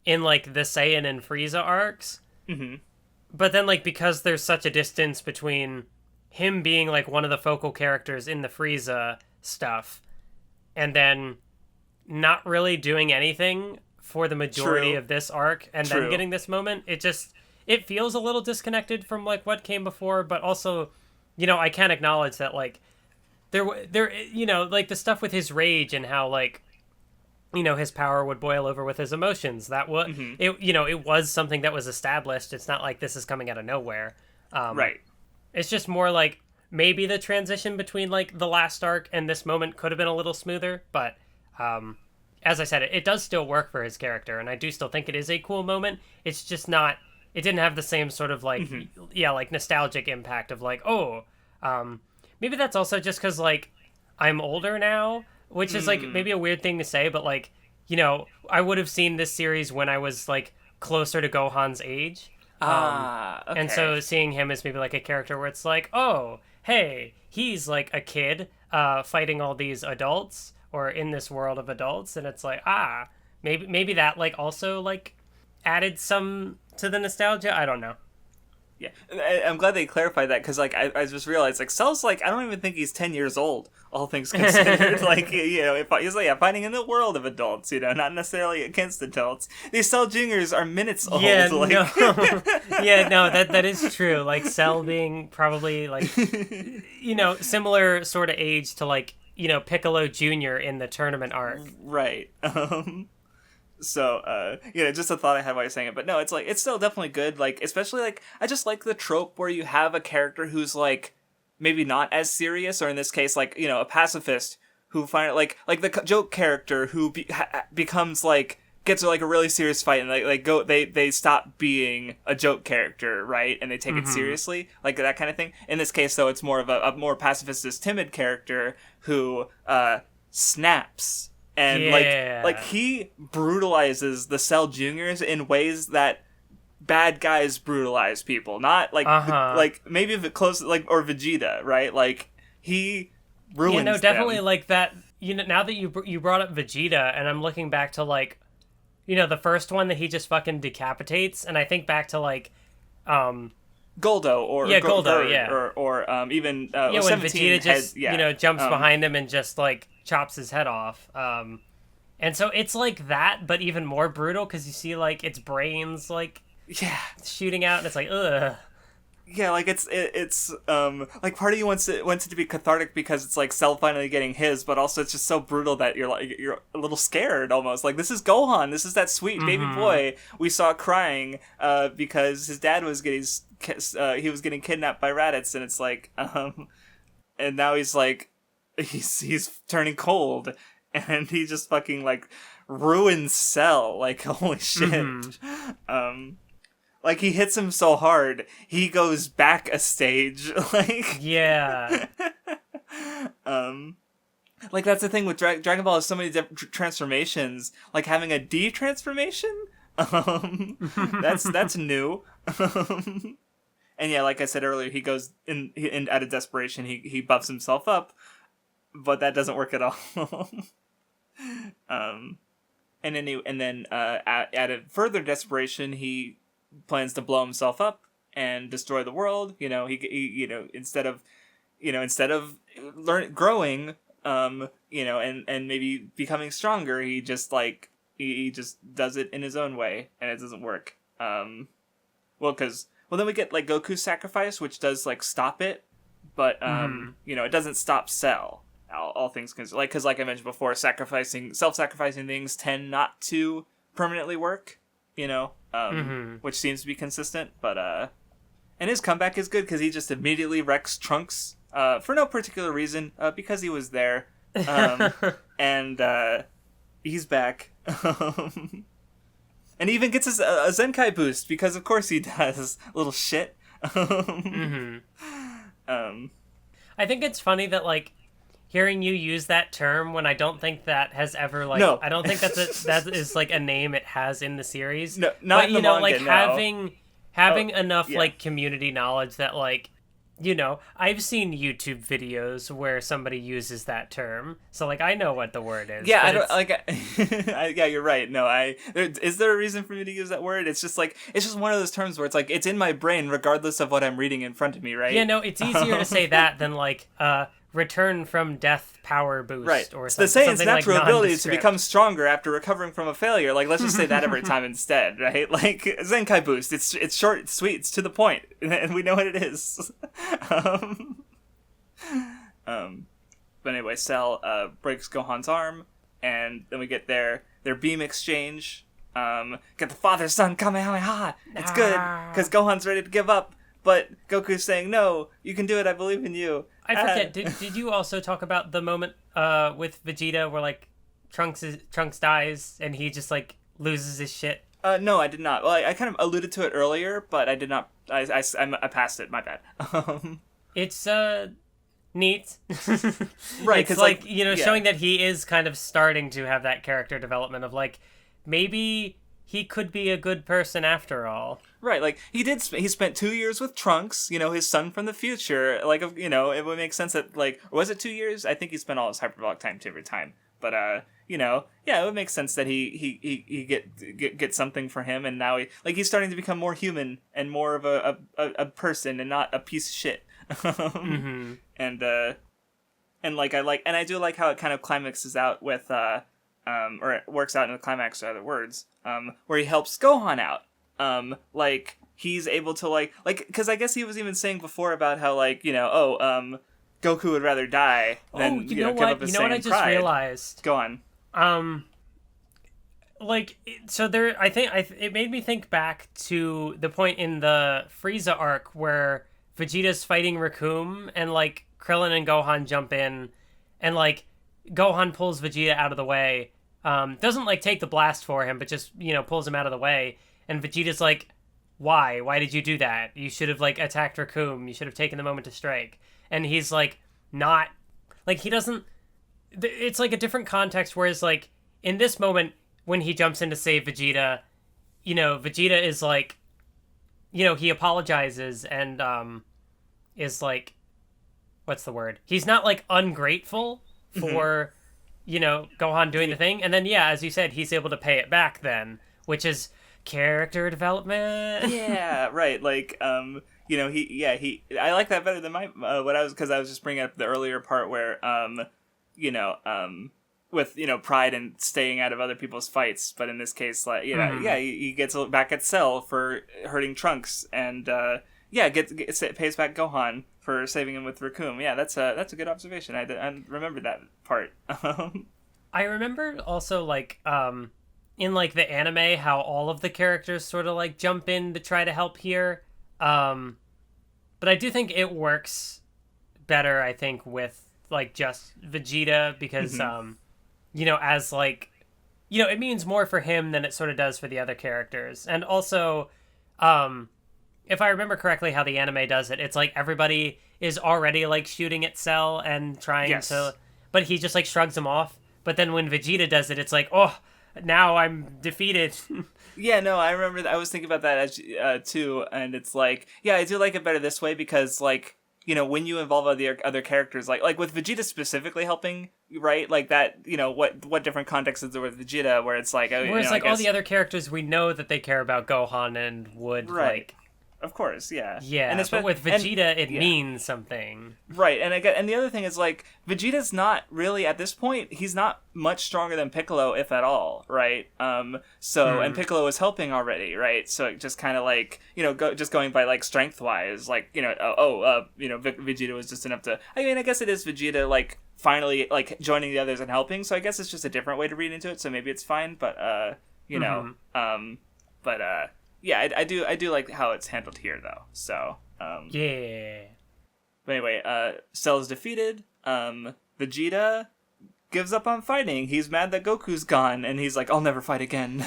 in like the Saiyan and Frieza arcs. Mm-hmm. But then like because there's such a distance between him being like one of the focal characters in the Frieza stuff and then not really doing anything for the majority True. of this arc and True. then getting this moment, it feels a little disconnected from like what came before, but also, you know, I can acknowledge that like there you know, like the stuff with his rage and how like, you know, his power would boil over with his emotions. That was it. You know, it was something that was established. It's not like this is coming out of nowhere. Right. It's just more like maybe the transition between like the last arc and this moment could have been a little smoother, but as I said, it does still work for his character, and I do still think it is a cool moment. It's just not. It didn't have the same sort of like, like nostalgic impact of like, maybe that's also just because like I'm older now, which is like maybe a weird thing to say, but like, you know, I would have seen this series when I was like closer to Gohan's age. Okay. And so seeing him as maybe like a character where it's like, oh, hey, he's like a kid fighting all these adults or in this world of adults, and it's like, maybe that like also like added some to the nostalgia. I don't know. Yeah, I'm glad they clarified that because like I just realized like Cell's like I don't even think he's 10 years old, all things considered. Like, you know, if he's like fighting in the world of adults, you know, not necessarily against adults. These Cell Juniors are minutes old. Yeah, like... no, yeah, no, that is true. Like Cell being probably like, you know, similar sort of age to like, you know, Piccolo Jr. in the tournament arc. Right. So, you know, just a thought I had while you're saying it. But no, it's like, it's still definitely good. Like, especially, like, I just like the trope where you have a character who's, like, maybe not as serious, or in this case, like, you know, a pacifist who finally, like the joke character who becomes, like, gets, like, a really serious fight, and, they stop being a joke character, right? And they take it seriously, like, that kind of thing. In this case, though, it's more of a more pacifist, timid character who, snaps. And like he brutalizes the Cell Juniors in ways that bad guys brutalize people. Not like like maybe if it close like or Vegeta, right? Like he ruins. Yeah, no, definitely them. like that. You know, now that you brought up Vegeta, and I'm looking back to like, you know, the first one that he just fucking decapitates, and I think back to like, Goldo or Goldo, yeah, or even when Vegeta just you know jumps behind him and just like chops his head off. And so it's like that, but even more brutal because you see like its brains like shooting out, and it's like ugh. Yeah, like it's like part of you wants it to be cathartic because it's like Cell finally getting his, but also it's just so brutal that you're a little scared almost. Like this is Gohan, this is that sweet baby boy we saw crying because his dad was getting kidnapped by Raditz, and it's like and now he's like he's turning cold, and he just fucking like ruins Cell. Like holy shit. Like, he hits him so hard, he goes back a stage, like... Yeah. Like, that's the thing with Dragon Ball has so many transformations. Like, having a D-transformation? That's new. And yeah, like I said earlier, he goes in out of desperation, he buffs himself up, but that doesn't work at all. And then out of further desperation, he plans to blow himself up and destroy the world. You know, he you know, instead of growing, you know, and maybe becoming stronger, he just like he just does it in his own way, and it doesn't work. Then we get like Goku's sacrifice, which does like stop it, but you know, it doesn't stop Cell. All things considered, like, because like I mentioned before, self-sacrificing things tend not to permanently work. You know, which seems to be consistent, but and his comeback is good because he just immediately wrecks Trunks for no particular reason, because he was there, and he's back, and he even gets a Zenkai boost because of course he does, little shit. I think it's funny that like hearing you use that term when I don't think that has ever like I don't think that is like a name it has in the series. No, not but in you the know, manga, like having enough like community knowledge that like I've seen YouTube videos where somebody uses that term, so like I know what the word is. Yeah, I don't like. Yeah, you're right. No, is there a reason for me to use that word? It's just like it's just one of those terms where it's like it's in my brain regardless of what I'm reading in front of me, right? Yeah, no, it's easier to say that than like return from death power boost, right? Or the Saiyan's natural like ability to become stronger after recovering from a failure. Like let's just say that every time instead, right? Like Zenkai boost. It's short, it's sweet, it's to the point, and we know what it is. But anyway, Cell breaks Gohan's arm, and then we get their beam exchange. Get the father-son Kamehameha. It's good because Gohan's ready to give up, but Goku's saying, "No, you can do it. I believe in you." I forget. Did you also talk about the moment with Vegeta where like Trunks dies and he just like loses his shit? No, I did not. Well, I kind of alluded to it earlier, but I did not. I passed it. My bad. It's neat. Right, it's like showing that he is kind of starting to have that character development of like maybe he could be a good person after all. Right, like he spent 2 years with Trunks, his son from the future. Like, it would make sense that like was it 2 years? I think he spent all his hyperbolic time to every time. But yeah, it would make sense that he get something for him, and now he's starting to become more human and more of a person and not a piece of shit. Mm-hmm. And I do like how it kind of climaxes out with or it works out in the climax, in other words, where he helps Gohan out. Like he's able to because I guess he was even saying before about how Goku would rather die than give up his Saiyan pride. You know what I just realized? Go on. It made me think back to the point in the Frieza arc where Vegeta's fighting Recoome and like Krillin and Gohan jump in and like Gohan pulls Vegeta out of the way. Doesn't like take the blast for him, but just pulls him out of the way. And Vegeta's like, "Why? Why did you do that? You should have like attacked Recoome. You should have taken the moment to strike." And he's like, not like he doesn't. It's like a different context. Whereas like in this moment when he jumps in to save Vegeta, Vegeta is like, he apologizes and is like, what's the word? He's not like ungrateful for Gohan doing the thing, and then as you said, he's able to pay it back then, which is character development. Yeah, right. Like he I like that better than my because I was just bringing up the earlier part where with pride and staying out of other people's fights, but in this case he gets back at Cell for hurting Trunks, and pays back Gohan for saving him with Recoome. Yeah, that's a good observation. I remember that part. I remember also like in like the anime how all of the characters sort of like jump in to try to help here. But I do think it works better, I think, with like just Vegeta because as like it means more for him than it sort of does for the other characters. And also if I remember correctly how the anime does it, it's like everybody is already like shooting at Cell and trying to, but he just like shrugs them off. But then when Vegeta does it, it's like, oh, now I'm defeated. Yeah, no, I remember that. I was thinking about that as too, and it's like, I do like it better this way because like when you involve other characters, like with Vegeta specifically helping, right? Like that, what different contexts is there with Vegeta where it's like, whereas like all the other characters, we know that they care about Gohan and would like. Of course, yeah. Yeah, and but with Vegeta, it means something. Right, and the other thing is, like, Vegeta's not really, at this point, he's not much stronger than Piccolo, if at all, right? And Piccolo is helping already, right? So it just kind of, like, just going by, like, strength-wise, like, Vegeta was just enough to... I mean, I guess it is Vegeta, like, finally, like, joining the others and helping, so I guess it's just a different way to read into it, so maybe it's fine, but, yeah, I do like how it's handled here, though. So, yeah. But anyway, Cell is defeated. Vegeta gives up on fighting. He's mad that Goku's gone, and he's like, "I'll never fight again."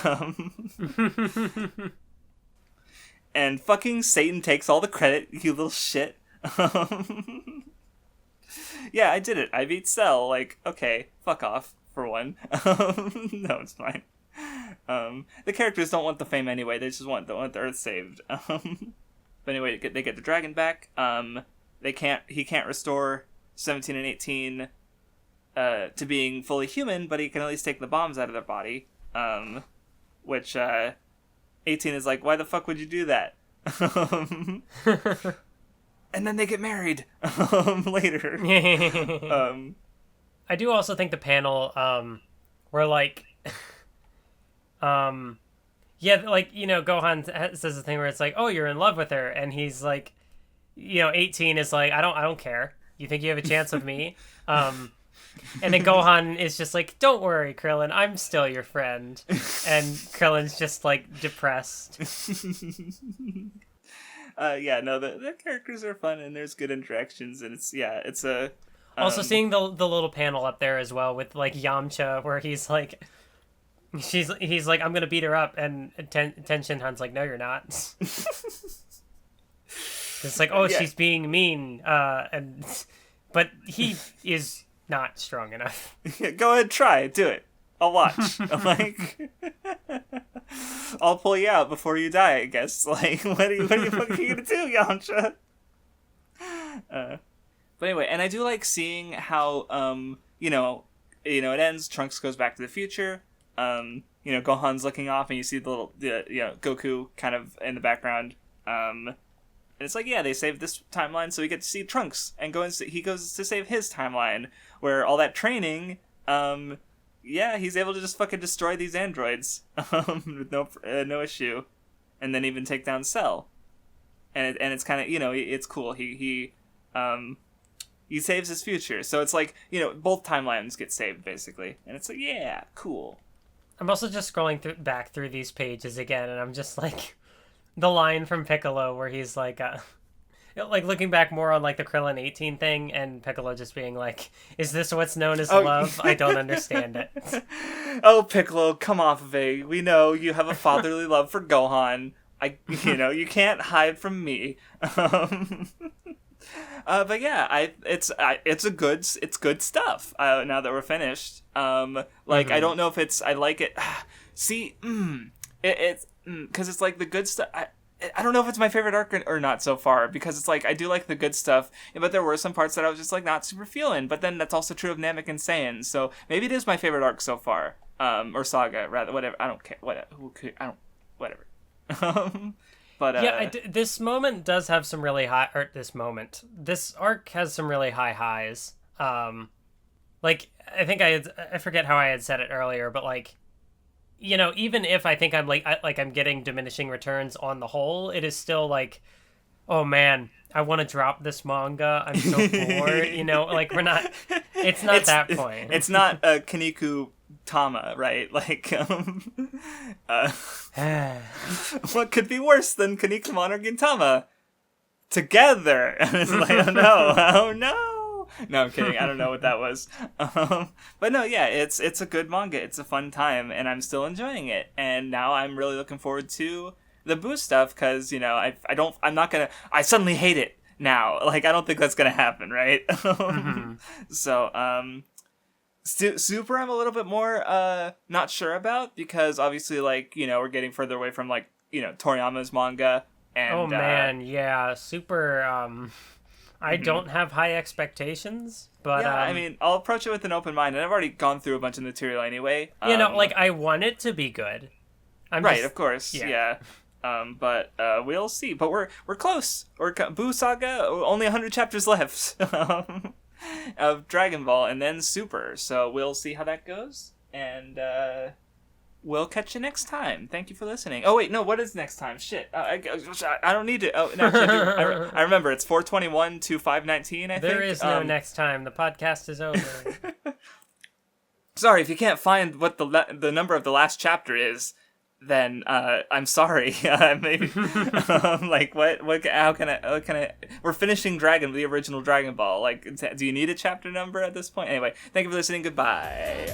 And fucking Satan takes all the credit, you little shit. Yeah, I did it. I beat Cell. Like, okay, fuck off, for one. No, it's fine. The characters don't want the fame anyway. They just want the Earth saved. But anyway, they get the dragon back. he can't restore 17 and 18 to being fully human, but he can at least take the bombs out of their body. Which 18 is like, why the fuck would you do that? And then they get married later. I do also think the panel where like Gohan says the thing where it's like, oh, you're in love with her, and he's like, 18 is like, I don't care. You think you have a chance with me? And then Gohan is just like, don't worry, Krillin, I'm still your friend. And Krillin's just like depressed. The characters are fun, and there's good interactions, and it's a also seeing the little panel up there as well with like Yamcha, where he's like, he's like, I'm gonna beat her up, and Ten Shinhan's like, no, you're not. It's like, she's being mean, but he is not strong enough. Go ahead, do it. I'll watch. I'm like, I'll pull you out before you die, I guess. Like, what are you fucking gonna do, Yamcha? But anyway, and I do like seeing how, it ends. Trunks goes back to the future. Gohan's looking off, and you see the Goku kind of in the background. And it's like, they saved this timeline, so we get to see Trunks, and he goes to save his timeline, where all that training, he's able to just fucking destroy these androids with no issue, and then even take down Cell. And it's kind of, it's cool. He saves his future, so it's like, both timelines get saved basically, and it's like, yeah, cool. I'm also just scrolling back through these pages again, and I'm just like, the line from Piccolo where he's like, like looking back more on like the Krillin 18 thing, and Piccolo just being like, is this what's known as love? I don't understand it. Oh, Piccolo, come off of it. We know you have a fatherly love for Gohan. You can't hide from me. But yeah, it's good stuff. Now that we're finished, I don't know if I like it. See, it's because it's like the good stuff. I don't know if it's my favorite arc or not so far, because it's like, I do like the good stuff, but there were some parts that I was just like not super feeling. But then that's also true of Namek and Saiyan, so maybe it is my favorite arc so far, or saga rather. Whatever, I don't care. Whatever. But this moment does have some really high. Or this arc has some really high highs. Like, I think I forget how I had said it earlier, but like, even if I think I'm I'm getting diminishing returns on the whole, it is still like, oh man, I want to drop this manga. I'm so bored. It's not that point. It's not Kaniku Tama, right? Like, what could be worse than Kanikumon or Gintama together? And it's like, oh no. No, I'm kidding. I don't know what that was. But no, yeah, it's a good manga. It's a fun time, and I'm still enjoying it. And now I'm really looking forward to the Boo stuff, because I suddenly hate it now. Like, I don't think that's gonna happen, right? So Super, I'm a little bit more not sure about, because obviously, like, we're getting further away from, like, Toriyama's manga. And oh man, yeah, Super. I don't have high expectations, but yeah, I mean, I'll approach it with an open mind, and I've already gone through a bunch of material anyway. I want it to be good. Of course, yeah. But we'll see. But we're close. Boo Saga, only 100 chapters left of Dragon Ball, and then Super. So we'll see how that goes, and we'll catch you next time. Thank you for listening. Oh wait, no, what is next time? Shit, I don't need to. Oh no, I remember. It's 4/21 to 5/19. I think there is no next time. The podcast is over. Sorry if you can't find what the number of the last chapter is. Then I'm sorry. Maybe like what? How can I? We're finishing the original Dragon Ball. Like, do you need a chapter number at this point? Anyway, thank you for listening. Goodbye.